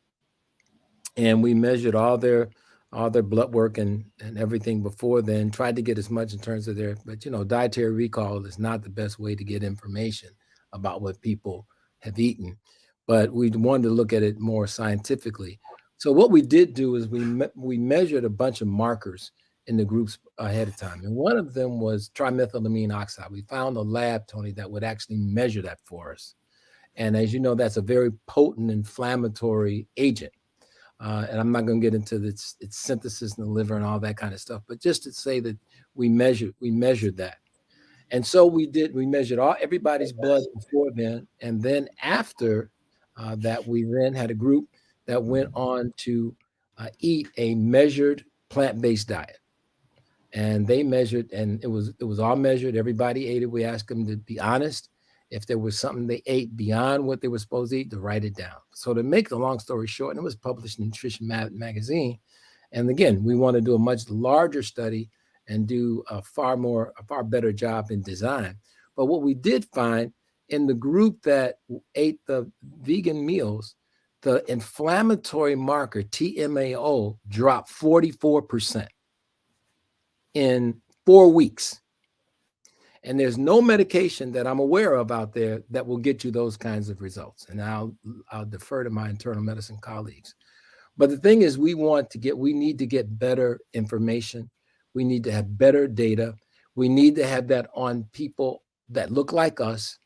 S7: And we measured all their blood work and everything before then, tried to get as much in terms of but dietary recall is not the best way to get information about what people have eaten, but we wanted to look at it more scientifically. So what we did do is we measured a bunch of markers in the groups ahead of time. And one of them was trimethylamine oxide. We found a lab, Tony, that would actually measure that for us. And as you know, that's a very potent inflammatory agent. And I'm not going to get into its synthesis in the liver and all that kind of stuff, but just to say that we measured that. And so we measured everybody's blood before then. And then after that, we then had a group that went on to eat a measured plant-based diet. And they measured, and it was all measured. Everybody ate it. We asked them to be honest. If there was something they ate beyond what they were supposed to eat, to write it down. So to make the long story short, and it was published in Nutrition Magazine. And again, we want to do a much larger study and do a far better job in design. But what we did find in the group that ate the vegan meals, the inflammatory marker TMAO dropped 44% in 4 weeks. And there's no medication that I'm aware of out there that will get you those kinds of results. And I'll defer to my internal medicine colleagues. But the thing is, we need to get better information. We need to have better data. We need to have that on people that look like us,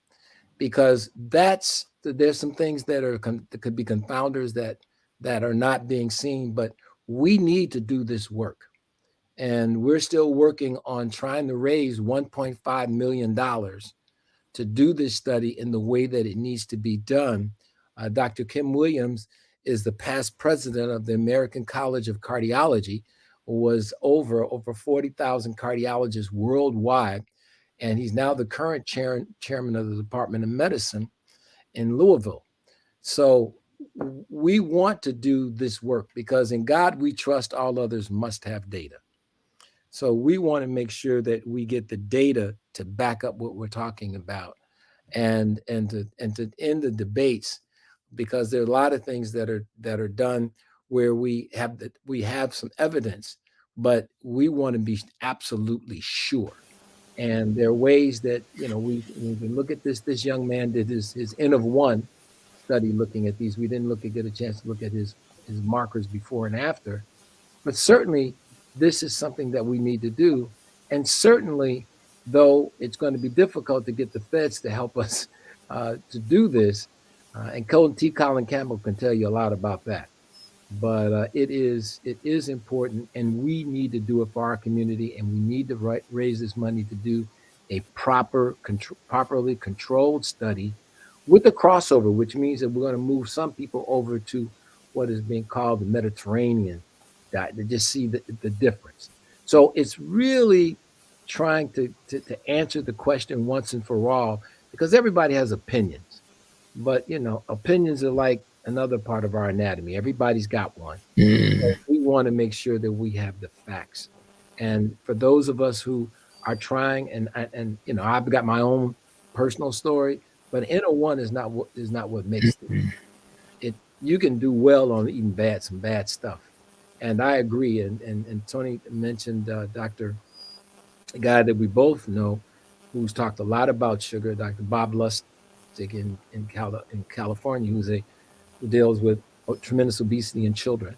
S7: because there's some things that could be confounders that are not being seen, but we need to do this work. And we're still working on trying to raise $1.5 million to do this study in the way that it needs to be done. Dr. Kim Williams is the past president of the American College of Cardiology, was over 40,000 cardiologists worldwide. And he's now the current chairman of the Department of Medicine in Louisville. So we want to do this work because in God we trust, all others must have data. So we want to make sure that we get the data to back up what we're talking about, and to end the debates, because there are a lot of things that are done where we have some evidence, but we want to be absolutely sure. And there are ways that we can look at this. This young man did his N of 1 study looking at these. We didn't get a chance to look at his markers before and after, but certainly this is something that we need to do. And certainly, though it's going to be difficult to get the feds to help us to do this, and Colin Campbell can tell you a lot about that. But it is important, and we need to do it for our community, and we need to raise this money to do a properly controlled study with a crossover, which means that we're going to move some people over to what is being called the Mediterranean diet to just see the difference. So it's really trying to answer the question once and for all, because everybody has opinions. But opinions are like another part of our anatomy. Everybody's got one. So we want to make sure that we have the facts. And for those of us who are trying, and I've got my own personal story, but N01 is not what makes it. You can do well on eating some bad stuff. And I agree. And Tony mentioned Dr. a guy that we both know who's talked a lot about sugar, Dr. Bob Lustig in California, who deals with tremendous obesity in children.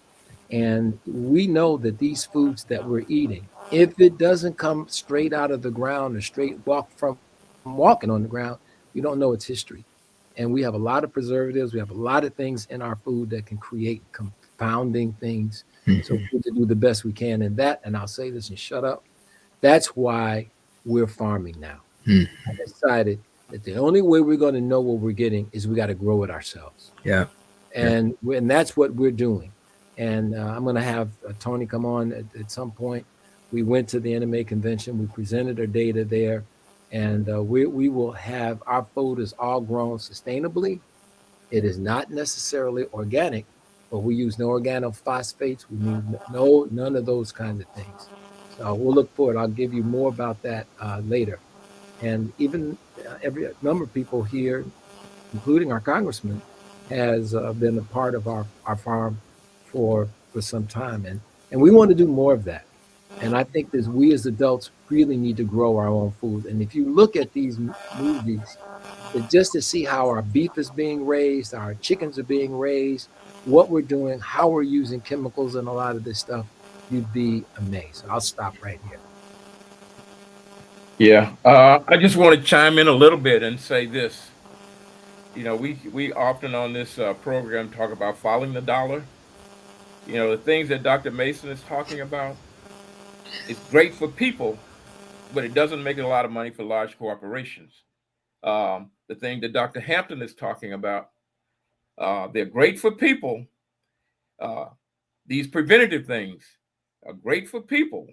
S7: And we know that these foods that we're eating, if it doesn't come straight out of the ground or straight from walking on the ground, we don't know its history. And we have a lot of preservatives. We have a lot of things in our food that can create confounding things. So we need to do the best we can in that. And I'll say this and shut up. That's why we're farming now. I decided that the only way we're going to know what we're getting is we got to grow it ourselves.
S5: Yeah.
S7: And that's what we're doing. And I'm going to have Tony come on at some point. We went to the NMA convention. We presented our data there. And we will have our food is all grown sustainably. It is not necessarily organic, but we use no organophosphates. We need none of those kinds of things. So we'll look forward. I'll give you more about that later. And even every number of people here, including our congressman, has been a part of our farm for some time, and we want to do more of that. And I think that we as adults really need to grow our own food. And if you look at these movies, just to see how our beef is being raised, our chickens are being raised, what we're doing, how we're using chemicals and a lot of this stuff, you'd be amazed. I'll stop right here.
S4: Yeah, I just want to chime in a little bit and say this. We often on this program talk about following the dollar. The things that Dr. Mason is talking about, it's great for people, but it doesn't make a lot of money for large corporations. The thing that Dr. Hampton is talking about, they're great for people. These preventative things are great for people,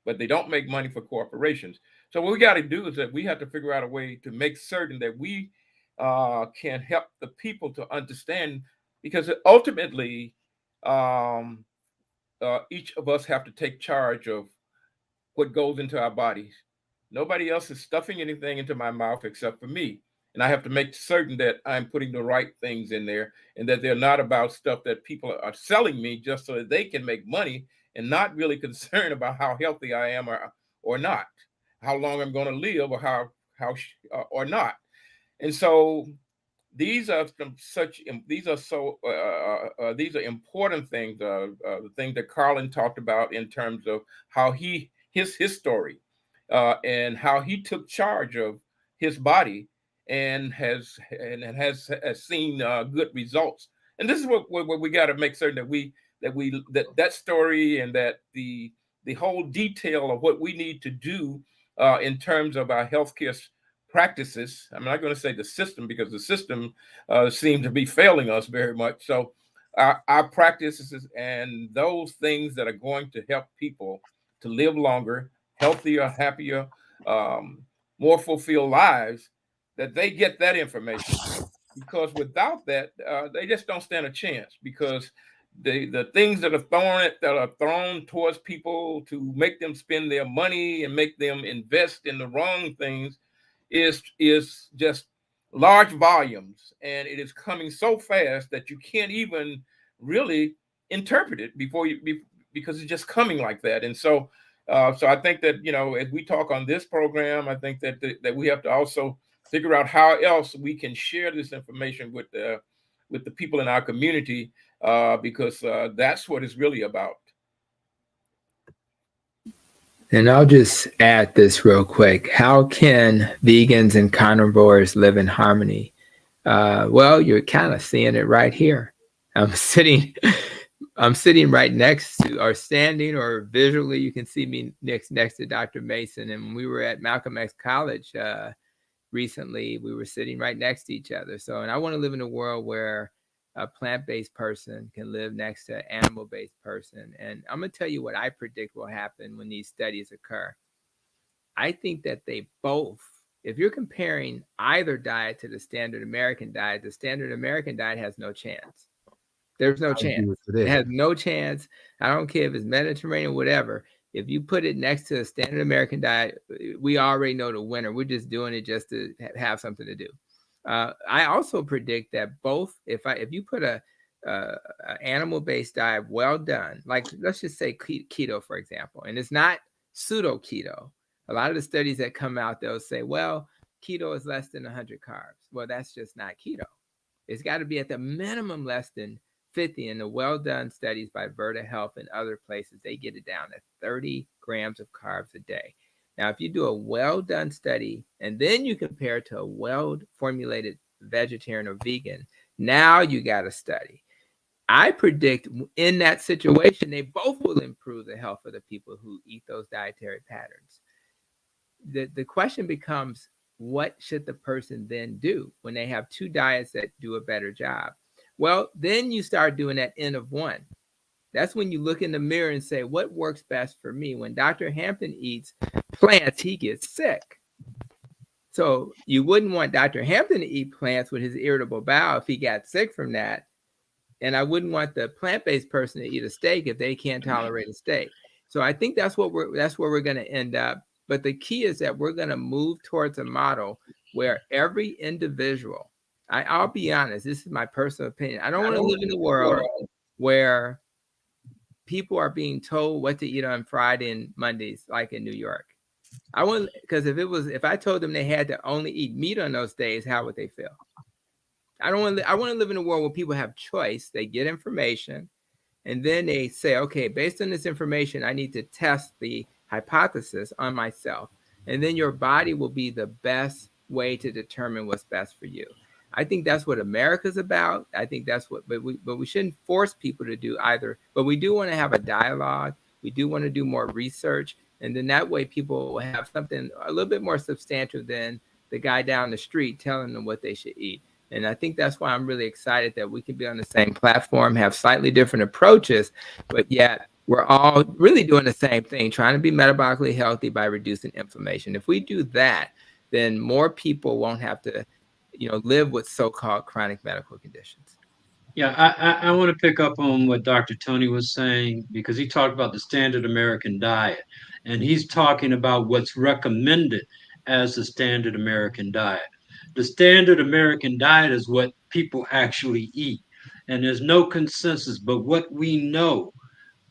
S4: but they don't make money for corporations. So what we got to do is that we have to figure out a way to make certain that we can help the people to understand, because ultimately, each of us have to take charge of what goes into our bodies. Nobody else is stuffing anything into my mouth except for me. And I have to make certain that I'm putting the right things in there and that they're not about stuff that people are selling me just so that they can make money and not really concerned about how healthy I am or not, how long I'm going to live or or not. And so these are these are important things. The thing that Carlin talked about in terms of how his story and how he took charge of his body and has seen good results. And this is what we got to make certain that story and that the whole detail of what we need to do in terms of our healthcare practices. I'm not going to say the system because the system seems to be failing us very much. So our practices and those things that are going to help people to live longer, healthier, happier, more fulfilled lives, that they get that information. Because without that, they just don't stand a chance. Because the things that are thrown towards people to make them spend their money and make them invest in the wrong things is just large volumes, and it is coming so fast that you can't even really interpret it because it's just coming like that. And so I think that as we talk on this program, I think that we have to also figure out how else we can share this information with the people in our community, because that's what it's really about.
S5: And I'll just add this real quick. How can vegans and carnivores live in harmony? Well, you're kind of seeing it right here. I'm sitting right next to, or standing, or visually, you can see me next to Dr. Mason. And when we were at Malcolm X College recently, we were sitting right next to each other. So, and I want to live in a world where a plant-based person can live next to an animal-based person. And I'm going to tell you what I predict will happen when these studies occur. I think that they both, if you're comparing either diet to the standard American diet, the standard American diet has no chance. There's no chance. It has no chance. I don't care if it's Mediterranean, whatever. If you put it next to a standard American diet, we already know the winner. We're just doing it just to have something to do. I also predict that both, if you put a animal-based diet well done, like let's just say keto, for example, and it's not pseudo keto. A lot of the studies that come out, they'll say, well, keto is less than 100 carbs. Well, that's just not keto. It's got to be at the minimum less than 50. In the well-done studies by Verta Health and other places, they get it down to 30 grams of carbs a day. Now, if you do a well-done study and then you compare it to a well-formulated vegetarian or vegan, now you got a study. I predict in that situation, they both will improve the health of the people who eat those dietary patterns. The question becomes, what should the person then do when they have two diets that do a better job? Well, then you start doing that N of one. That's when you look in the mirror and say, what works best for me? When Dr. Hampton eats plants, he gets sick. So you wouldn't want Dr. Hampton to eat plants with his irritable bowel if he got sick from that. And I wouldn't want the plant-based person to eat a steak if they can't tolerate a steak. So I think that's where we're going to end up. But the key is that we're going to move towards a model where every individual, I'll be honest, this is my personal opinion. I don't want to live in a world where people are being told what to eat on Friday and Mondays, like in New York. Because if I told them they had to only eat meat on those days, how would they feel? I want to live in a world where people have choice. They get information, and then they say, okay, based on this information, I need to test the hypothesis on myself. And then your body will be the best way to determine what's best for you. I think that's what America's about. I think that's what, but we shouldn't force people to do either. But we do want to have a dialogue. We do want to do more research. And then that way people will have something a little bit more substantial than the guy down the street telling them what they should eat. And I think that's why I'm really excited that we can be on the same platform, have slightly different approaches, but yet we're all really doing the same thing, trying to be metabolically healthy by reducing inflammation. If we do that, then more people won't have to, live with so-called chronic medical conditions.
S3: Yeah, I want to pick up on what Dr. Tony was saying, because he talked about the standard American diet, and he's talking about what's recommended as the standard American diet. The standard American diet is what people actually eat, and there's no consensus. But what we know,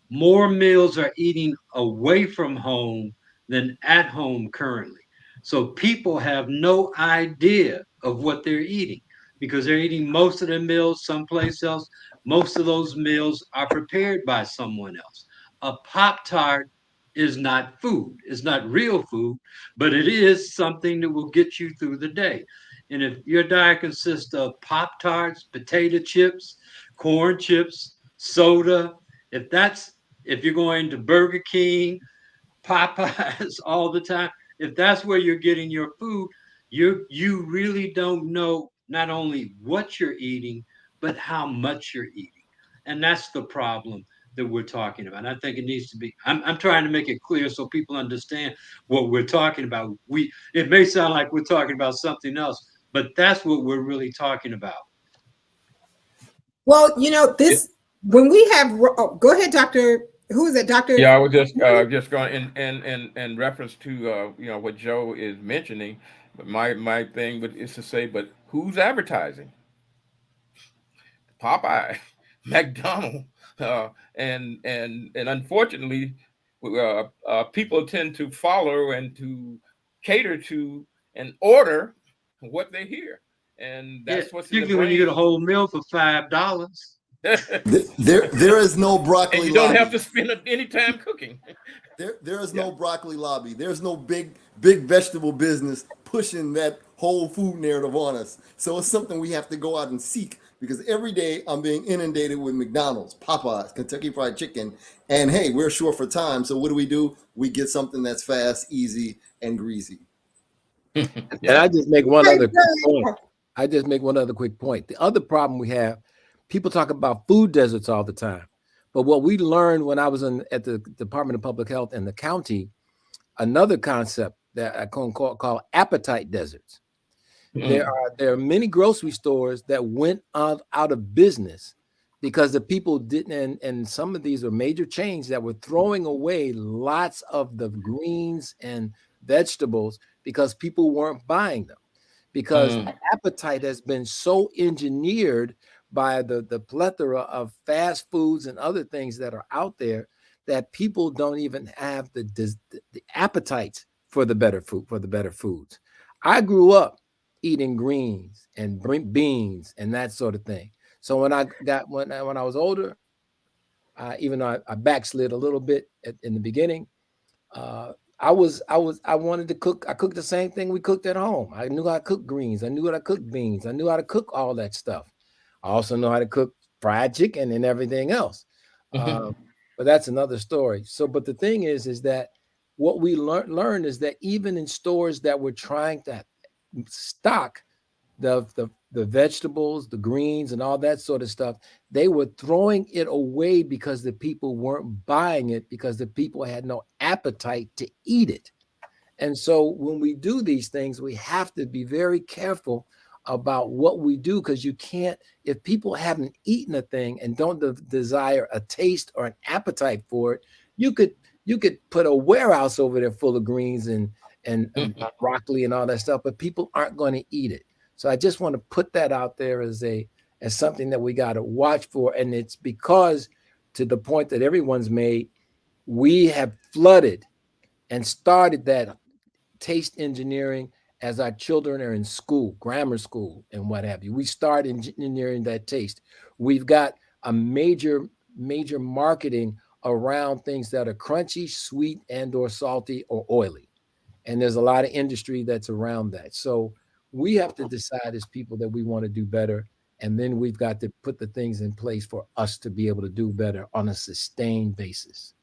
S3: more meals are eating away from home than at home currently. So people have no idea of what they're eating because they're eating most of their meals someplace else. Most of those meals are prepared by someone else. A Pop-Tart is not food. It's not real food, but it is something that will get you through the day. And if your diet consists of Pop-Tarts, potato chips, corn chips, soda, if you're going to Burger King, Popeyes all the time, if that's where you're getting your food, you really don't know not only what you're eating, but how much you're eating. And that's the problem that we're talking about. And I think it needs to be, I'm trying to make it clear so people understand what we're talking about. It may sound like we're talking about something else, but that's what we're really talking about.
S1: Well, when we have, go ahead, Dr. Who is it, Dr.?
S4: Yeah, I was just going in reference to what Joe is mentioning. But my thing is to say, but who's advertising? Popeye, McDonald, and unfortunately, people tend to follow and to cater to and order what they hear, and that's what's
S3: particularly when you get a whole meal for $5.
S6: There is no broccoli.
S4: And you don't have to spend any time cooking.
S6: There is no broccoli lobby. There's no big vegetable business pushing that whole food narrative on us. So it's something we have to go out and seek, because every day I'm being inundated with McDonald's, Popeyes, Kentucky Fried Chicken, and hey, we're short for time. So what do? We get something that's fast, easy, and greasy.
S7: And I just make one other quick point.
S1: Exactly.
S7: I just make one other quick point. The other problem we have, people talk about food deserts all the time. But what we learned when I was at the Department of Public Health in the county, another concept that I call appetite deserts. There are many grocery stores that went out of business because the people didn't, and some of these are major chains that were throwing away lots of the greens and vegetables because people weren't buying them. Because appetite has been so engineered by the plethora of fast foods and other things that are out there that people don't even have the appetite for the better foods. I grew up eating greens and beans and that sort of thing. So when I was older, even though I backslid a little bit in the beginning, I wanted to cook. I cooked the same thing we cooked at home. I knew how to cook greens. I knew how to cook beans. I knew how to cook all that stuff. I also know how to cook fried chicken and everything else. But that's another story. So, but the thing is that what we learned is that even in stores that were trying to stock the vegetables, the greens, and all that sort of stuff, they were throwing it away because the people weren't buying it, because the people had no appetite to eat it. And so when we do these things, we have to be very careful about what we do, because you can't, if people haven't eaten a thing and don't desire a taste or an appetite for it, you could put a warehouse over there full of greens and broccoli and all that stuff, but people aren't going to eat it. So I just want to put that out there as something that we got to watch for. And it's because, to the point that everyone's made, we have flooded and started that taste engineering as our children are in school, grammar school, and what have you. We start engineering that taste. We've got a major marketing around things that are crunchy, sweet, and or salty or oily. And there's a lot of industry that's around that. So we have to decide as people that we want to do better. And then we've got to put the things in place for us to be able to do better on a sustained basis.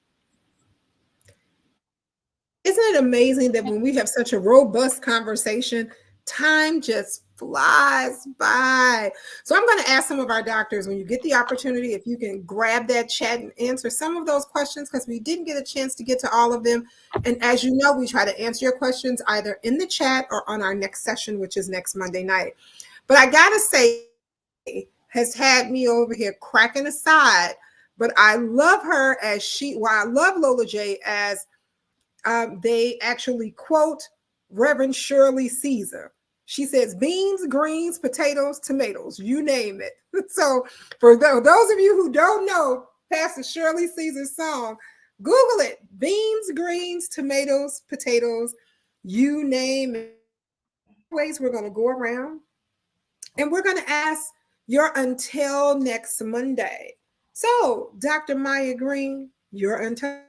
S1: Isn't it amazing that when we have such a robust conversation, time just flies by? So I'm going to ask some of our doctors, when you get the opportunity, if you can grab that chat and answer some of those questions, because we didn't get a chance to get to all of them. And as you know, we try to answer your questions either in the chat or on our next session, which is next Monday night. But I got to say, has had me over here cracking aside, but I love her I love Lola J as they actually quote Reverend Shirley Caesar. She says, beans, greens, potatoes, tomatoes, you name it. So for those of you who don't know Pastor Shirley Caesar's song, Google it. Beans, greens, tomatoes, potatoes, you name it. Ways we're going to go around and we're going to ask your until next Monday. So, Dr. Maya Green, your until.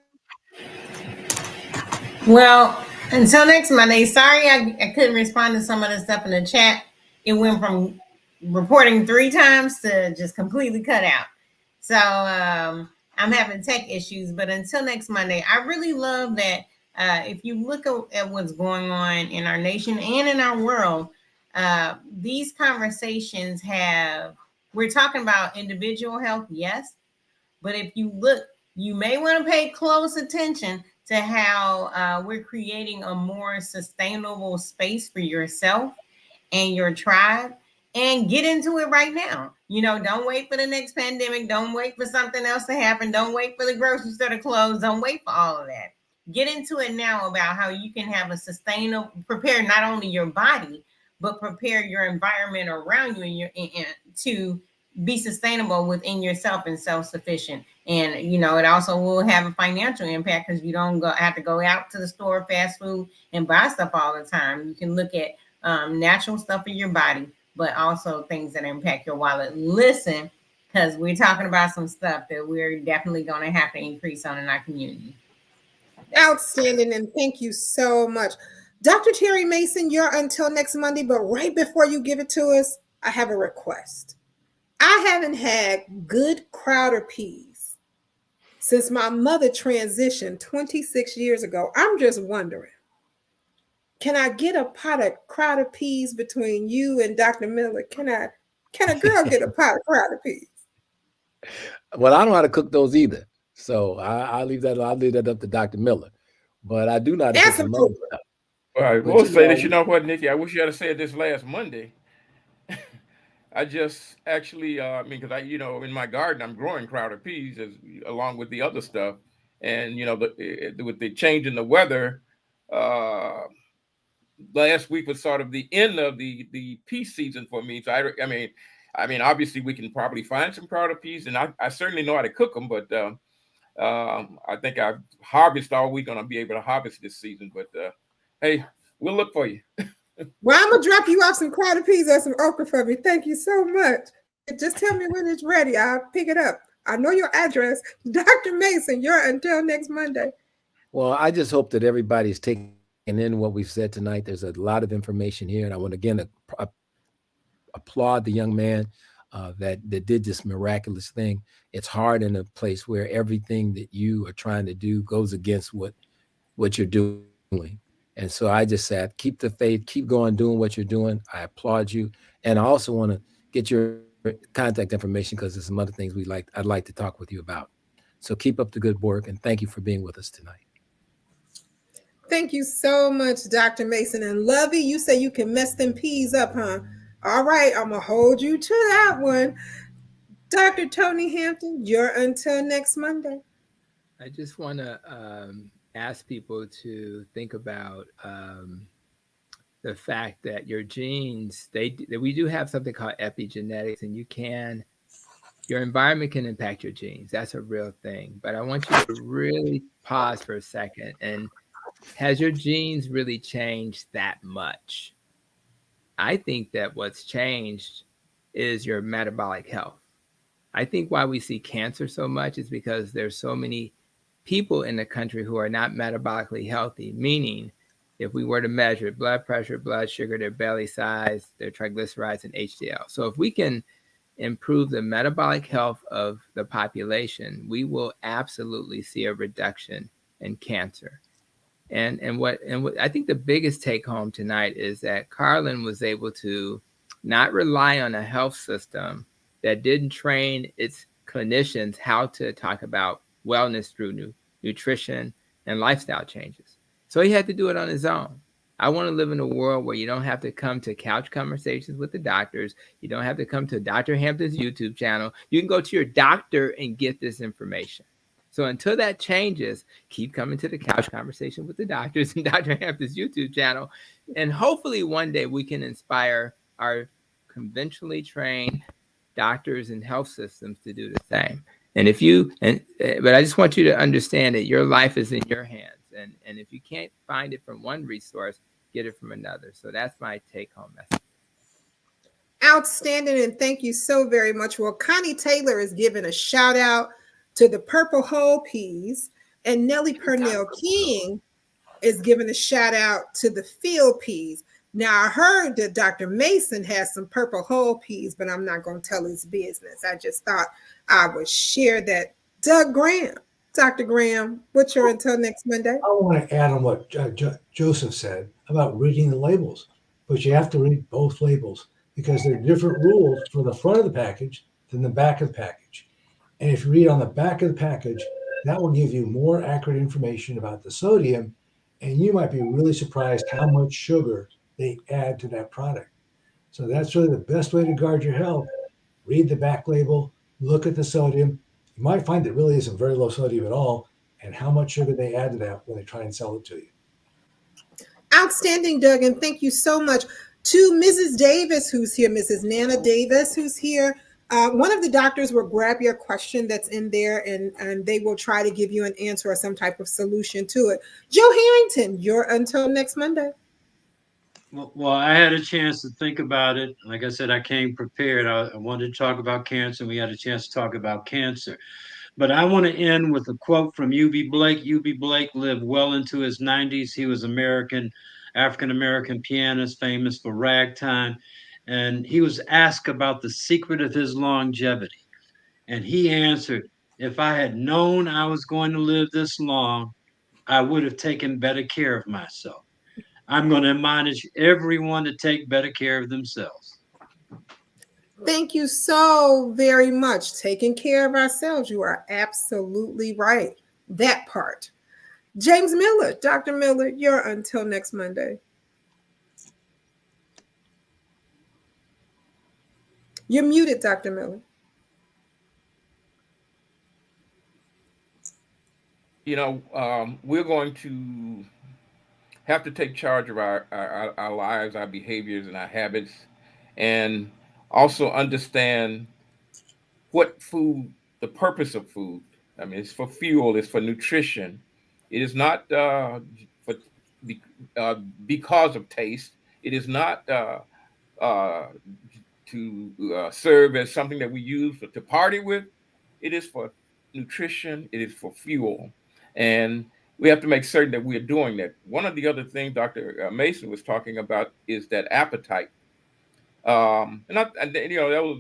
S9: Well, until next Monday. Sorry I couldn't respond to some of the stuff in the chat. It went from reporting 3 times to just completely cut out. So I'm having tech issues. But until next Monday, I really love that if you look at what's going on in our nation and in our world, these conversations we're talking about individual health, yes. But if you look, you may want to pay close attention to how we're creating a more sustainable space for yourself and your tribe, and get into it right now. Don't wait for the next pandemic. Don't wait for something else to happen. Don't wait for the grocery store to close. Don't wait for all of that. Get into it now about how you can have a sustainable, prepare not only your body, but prepare your environment around you to be sustainable within yourself and self-sufficient. And it also will have a financial impact, because you don't have to go out to the store, fast food, and buy stuff all the time. You can look at natural stuff in your body, but also things that impact your wallet. Listen, because we're talking about some stuff that we're definitely going to have to increase on in our community.
S1: Outstanding, and thank you so much. Dr. Terry Mason, you're until next Monday, but right before you give it to us, I have a request. I haven't had good Crowder peas since my mother transitioned 26 years ago. I'm just wondering, can I get a pot of Crowder peas between you and Dr. Miller? Can a girl get a pot of Crowder peas?
S7: Well, I don't know how to cook those either. So I'll leave that up to Dr. Miller. But I do know how to
S1: And
S7: cook
S1: some
S7: some other
S1: okra.
S7: stuff.
S4: All right,
S7: But
S4: we'll say this. You know what, Nikki? I wish you had said this last Monday. I just actually, I mean, because in my garden, I'm growing Crowder peas along with the other stuff, and with the change in the weather, uh, last week was sort of the end of the pea season for me. So I mean, obviously we can probably find some Crowder peas, and I certainly know how to cook them, but I think I've harvested all we're gonna be able to harvest this season. But hey, we'll look for you.
S1: Well, I'm gonna drop you off some Crowder peas or some okra for me. Thank you so much. Just tell me when it's ready. I'll pick it up. I know your address. Dr. Mason, you're until next Monday.
S7: Well, I just hope that everybody's taking in what we've said tonight. There's a lot of information here, and I want again to applaud the young man that did this miraculous thing. It's hard in a place where everything that you are trying to do goes against what you're doing. And so I just said, keep the faith, keep going, doing what you're doing. I applaud you, and I also want to get your contact information because there's some other things I'd like to talk with you about. So keep up the good work, and thank you for being with us tonight.
S1: Thank you so much, Dr. Mason. And Lovey, you say you can mess them peas up, huh? All right, I'm going to hold you to that one. Dr. Tony Hampton, you're until next Monday.
S5: I just want to ask people to think about the fact that your genes, we do have something called epigenetics, and your environment can impact your genes. That's a real thing. But I want you to really pause for a second. And has your genes really changed that much? I think that what's changed is your metabolic health. I think why we see cancer so much is because there's so many people in the country who are not metabolically healthy, meaning if we were to measure blood pressure, blood sugar, their belly size, their triglycerides, and HDL. So if we can improve the metabolic health of the population, we will absolutely see a reduction in cancer. And what I think the biggest take home tonight is that Carlin was able to not rely on a health system that didn't train its clinicians how to talk about wellness through nutrition and lifestyle changes. So he had to do it on his own. I want to live in a world where you don't have to come to couch conversations with the doctors. You don't have to come to Dr. Hampton's YouTube channel. You can go to your doctor and get this information. So until that changes, keep coming to the couch conversation with the doctors and Dr. Hampton's YouTube channel. And hopefully one day we can inspire our conventionally trained doctors and health systems to do the same. But I just want you to understand that your life is in your hands. And if you can't find it from one resource, get it from another. So that's my take home message.
S1: Outstanding, and thank you so very much. Well, Connie Taylor is giving a shout out to the purple whole peas, and Nellie Purnell King is giving a shout out to the field peas. Now, I heard that Dr. Mason has some purple whole peas, but I'm not going to tell his business. I just thought I would share that. Doug Graham, Dr. Graham, what's your until next Monday?
S2: I want to add on what Joseph said about reading the labels, but you have to read both labels because there are different rules for the front of the package than the back of the package. And if you read on the back of the package, that will give you more accurate information about the sodium, and you might be really surprised how much sugar they add to that product. So that's really the best way to guard your health. Read the back label, look at the sodium. You might find it really isn't very low sodium at all, and how much sugar they add to that when they try and sell it to you.
S1: Outstanding, Doug, and thank you so much to Mrs. Davis, who's here, Mrs. Nana Davis, who's here. One of the doctors will grab your question that's in there, and they will try to give you an answer or some type of solution to it. Joe Harrington, you're until next Monday.
S3: Well, I had a chance to think about it. Like I said, I came prepared. I wanted to talk about cancer, and we had a chance to talk about cancer. But I want to end with a quote from UB Blake. UB Blake lived well into his 90s. He was African American pianist, famous for ragtime. And he was asked about the secret of his longevity. And he answered, "If I had known I was going to live this long, I would have taken better care of myself." I'm going to admonish everyone to take better care of themselves.
S1: Thank you so very much. Taking care of ourselves. You are absolutely right. That part. James Miller, Dr. Miller, you're until next Monday. You're muted, Dr. Miller.
S4: We're going to have to take charge of our lives, our behaviors, and our habits, and also understand what food, the purpose of food. I mean, it's for fuel, it's for nutrition. It is not for be, uh, because of taste. It is not uh, to serve as something that we use to party with. It is for nutrition. It is for fuel, and we have to make certain that we are doing that. One of the other things Dr. Mason was talking about is that appetite. That was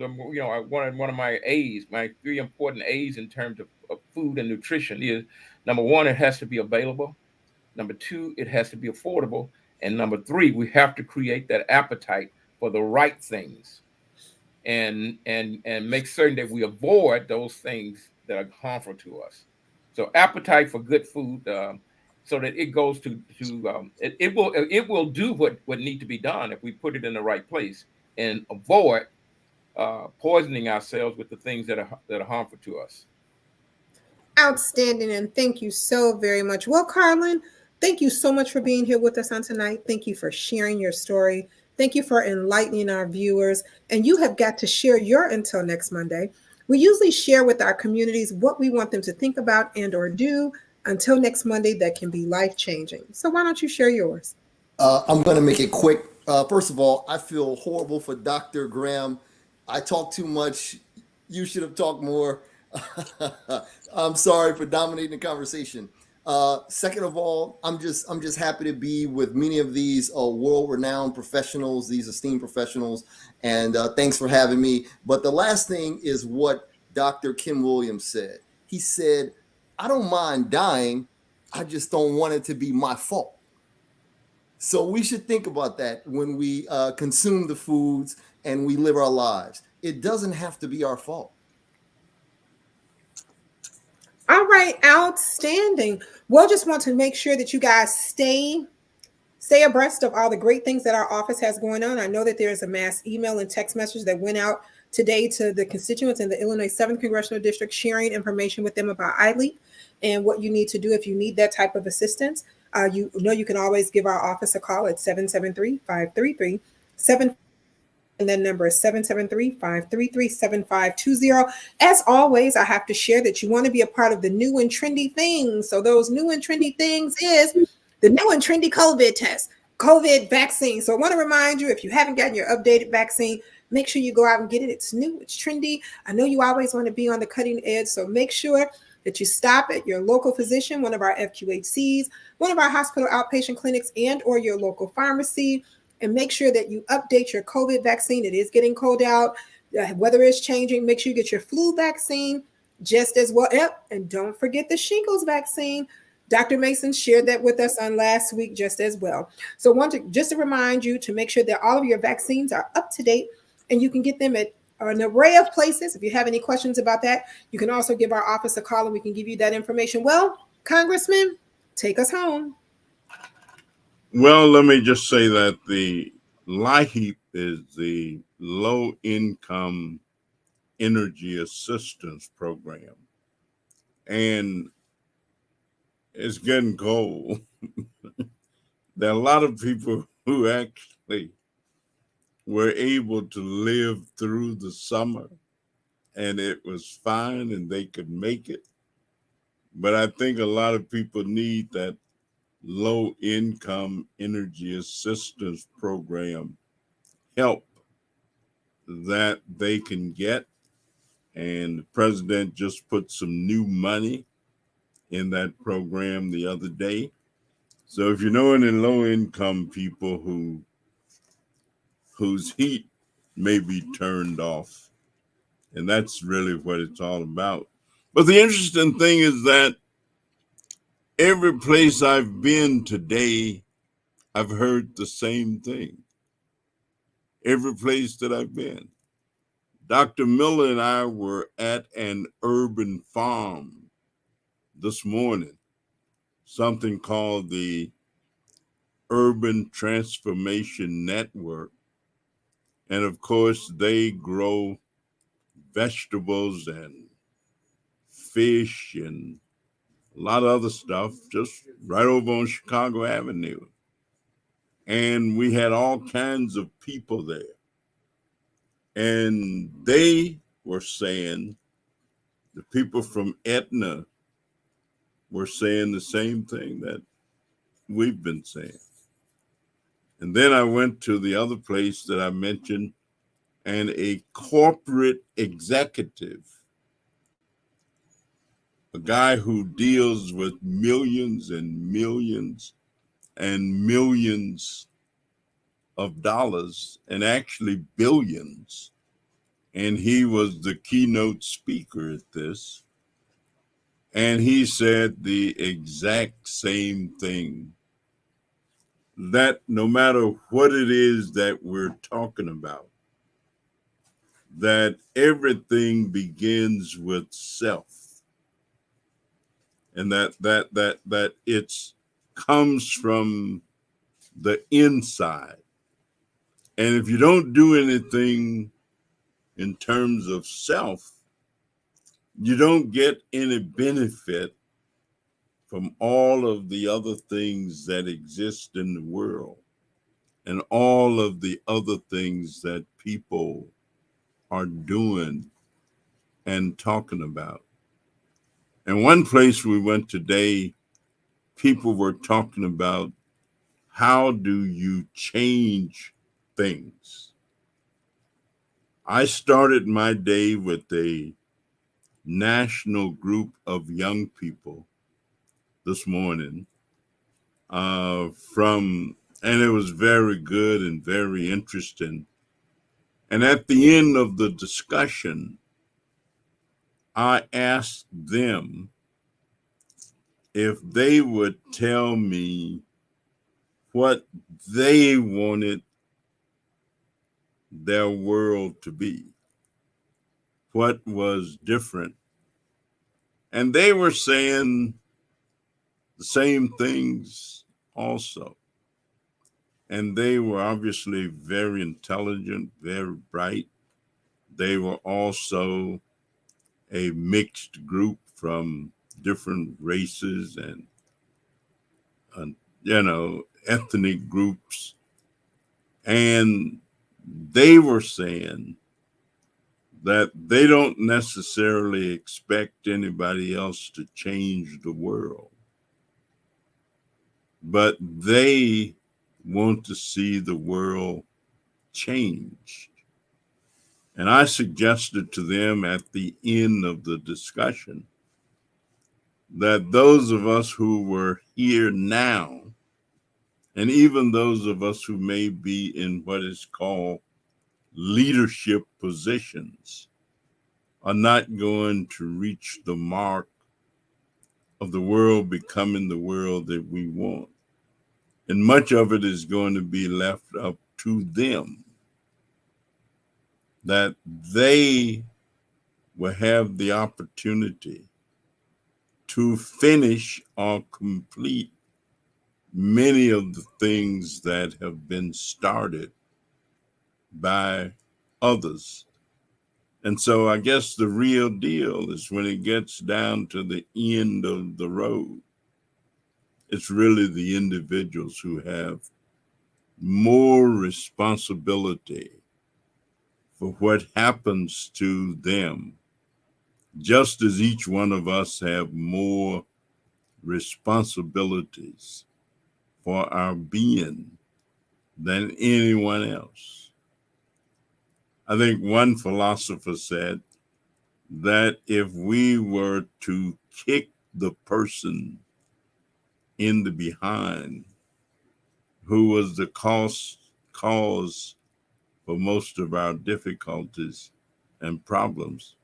S4: one of my A's, my three important A's in terms of food and nutrition is number one, it has to be available. Number two, it has to be affordable. And number three, we have to create that appetite for the right things and make certain that we avoid those things that are harmful to us. So appetite for good food, so that it goes it will do what need to be done if we put it in the right place and avoid poisoning ourselves with the things that are harmful to us.
S1: Outstanding, and thank you so very much. Well, Carlin, thank you so much for being here with us on tonight. Thank you for sharing your story. Thank you for enlightening our viewers. And you have got to share your until next Monday. We usually share with our communities what we want them to think about and or do until next Monday that can be life-changing. So why don't you share yours?
S6: I'm going to make it quick. First of all, I feel horrible for Dr. Graham. I talk too much. You should have talked more. I'm sorry for dominating the conversation. Second of all, I'm just happy to be with many of these world-renowned professionals, these esteemed professionals, and thanks for having me. But the last thing is what Dr. Kim Williams said. He said, "I don't mind dying. I just don't want it to be my fault." So we should think about that when we consume the foods and we live our lives. It doesn't have to be our fault.
S1: All right, outstanding. Well, just want to make sure that you guys stay abreast of all the great things that our office has going on. I know that there's a mass email and text message that went out today to the constituents in the Illinois 7th Congressional District, sharing information with them about iLeap and what you need to do if you need that type of assistance. You know you can always give our office a call at 773-533-7. And that number is 773-533-7520. As always, I have to share that you want to be a part of the new and trendy things. So those new and trendy things is the new and trendy COVID test, COVID vaccine. So I want to remind you, if you haven't gotten your updated vaccine, make sure you go out and get it. It's new, it's trendy. I know you always want to be on the cutting edge. So make sure that you stop at your local physician, one of our FQHCs, one of our hospital outpatient clinics, and or your local pharmacy, and make sure that you update your COVID vaccine. It is getting cold out. Weather is changing. Make sure you get your flu vaccine just as well. Yep. And don't forget the shingles vaccine. Dr. Mason shared that with us on last week just as well. So just to remind you to make sure that all of your vaccines are up to date, and you can get them at an array of places. If you have any questions about that, you can also give our office a call and we can give you that information. Well, Congressman, take us home.
S8: Well, let me just say that the LIHEAP is the Low Income Energy Assistance Program. And it's getting cold. There are a lot of people who actually were able to live through the summer and it was fine and they could make it. But I think a lot of people need that low income energy assistance program help that they can get. And the president just put some new money in that program the other day. So if you know any low-income people whose heat may be turned off, and that's really what it's all about. But the interesting thing is that every place I've been today, I've heard the same thing. Every place that I've been. Dr. Miller and I were at an urban farm this morning, something called the Urban Transformation Network. And of course, they grow vegetables and fish and a lot of other stuff just right over on Chicago Avenue. And we had all kinds of people there. And they were saying, the people from Aetna were saying the same thing that we've been saying. And then I went to the other place that I mentioned, and a corporate executive, a guy who deals with millions and millions and millions of dollars, and actually billions. And he was the keynote speaker at this. And he said the exact same thing, that no matter what it is that we're talking about, that everything begins with self, and that it's comes from the inside. And if you don't do anything in terms of self, you don't get any benefit from all of the other things that exist in the world and all of the other things that people are doing and talking about. And one place we went today, people were talking about how do you change things. I started my day with a national group of young people this morning and it was very good and very interesting. And at the end of the discussion, I asked them if they would tell me what they wanted their world to be, what was different. And they were saying the same things also. And they were obviously very intelligent, very bright. They were also a mixed group from different races and ethnic groups. And they were saying that they don't necessarily expect anybody else to change the world, but they want to see the world changed. And I suggested to them at the end of the discussion that those of us who were here now, and even those of us who may be in what is called leadership positions, are not going to reach the mark of the world becoming the world that we want. And much of it is going to be left up to them, that they will have the opportunity to finish or complete many of the things that have been started by others. And so I guess the real deal is when it gets down to the end of the road, it's really the individuals who have more responsibility for what happens to them, just as each one of us have more responsibilities for our being than anyone else. I think one philosopher said that if we were to kick the person in the behind who was the cause for most of our difficulties and problems,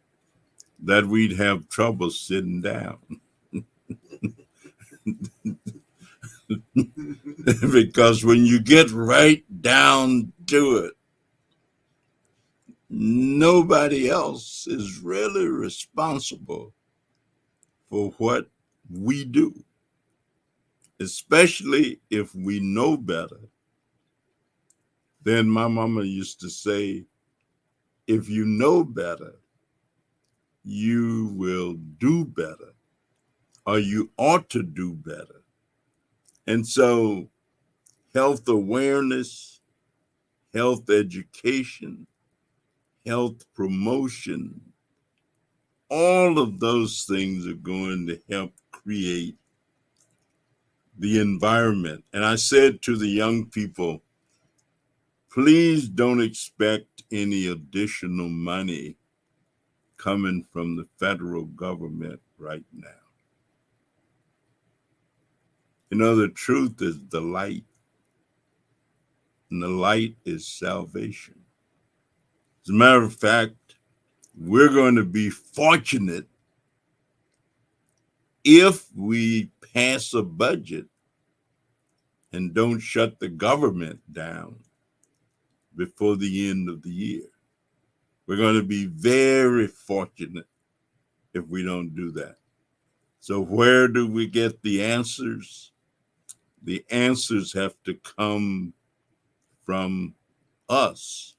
S8: that we'd have trouble sitting down. Because when you get right down to it, nobody else is really responsible for what we do, especially if we know better. Then my mama used to say, if you know better, you will do better, or you ought to do better. And so health awareness, health education, health promotion, all of those things are going to help create the environment. And I said to the young people, please don't expect any additional money coming from the federal government right now. You know, the truth is the light, and the light is salvation. As a matter of fact, we're going to be fortunate if we pass a budget and don't shut the government down before the end of the year. We're going to be very fortunate if we don't do that. So where do we get the answers? The answers have to come from us.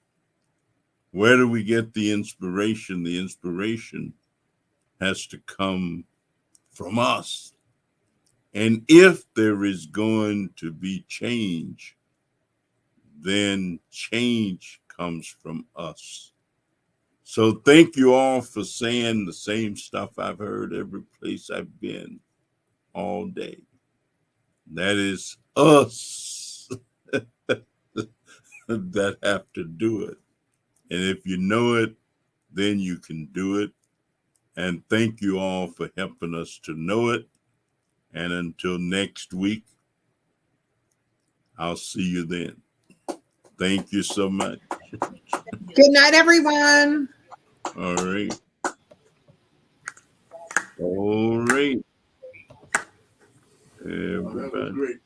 S8: Where do we get the inspiration? The inspiration has to come from us. And if there is going to be change, then change comes from us. So thank you all for saying the same stuff I've heard every place I've been all day. That is us that have to do it. And if you know it, then you can do it. And thank you all for helping us to know it. And until next week, I'll see you then. Thank you so much.
S1: Good night, everyone.
S8: All right. All right. Everybody.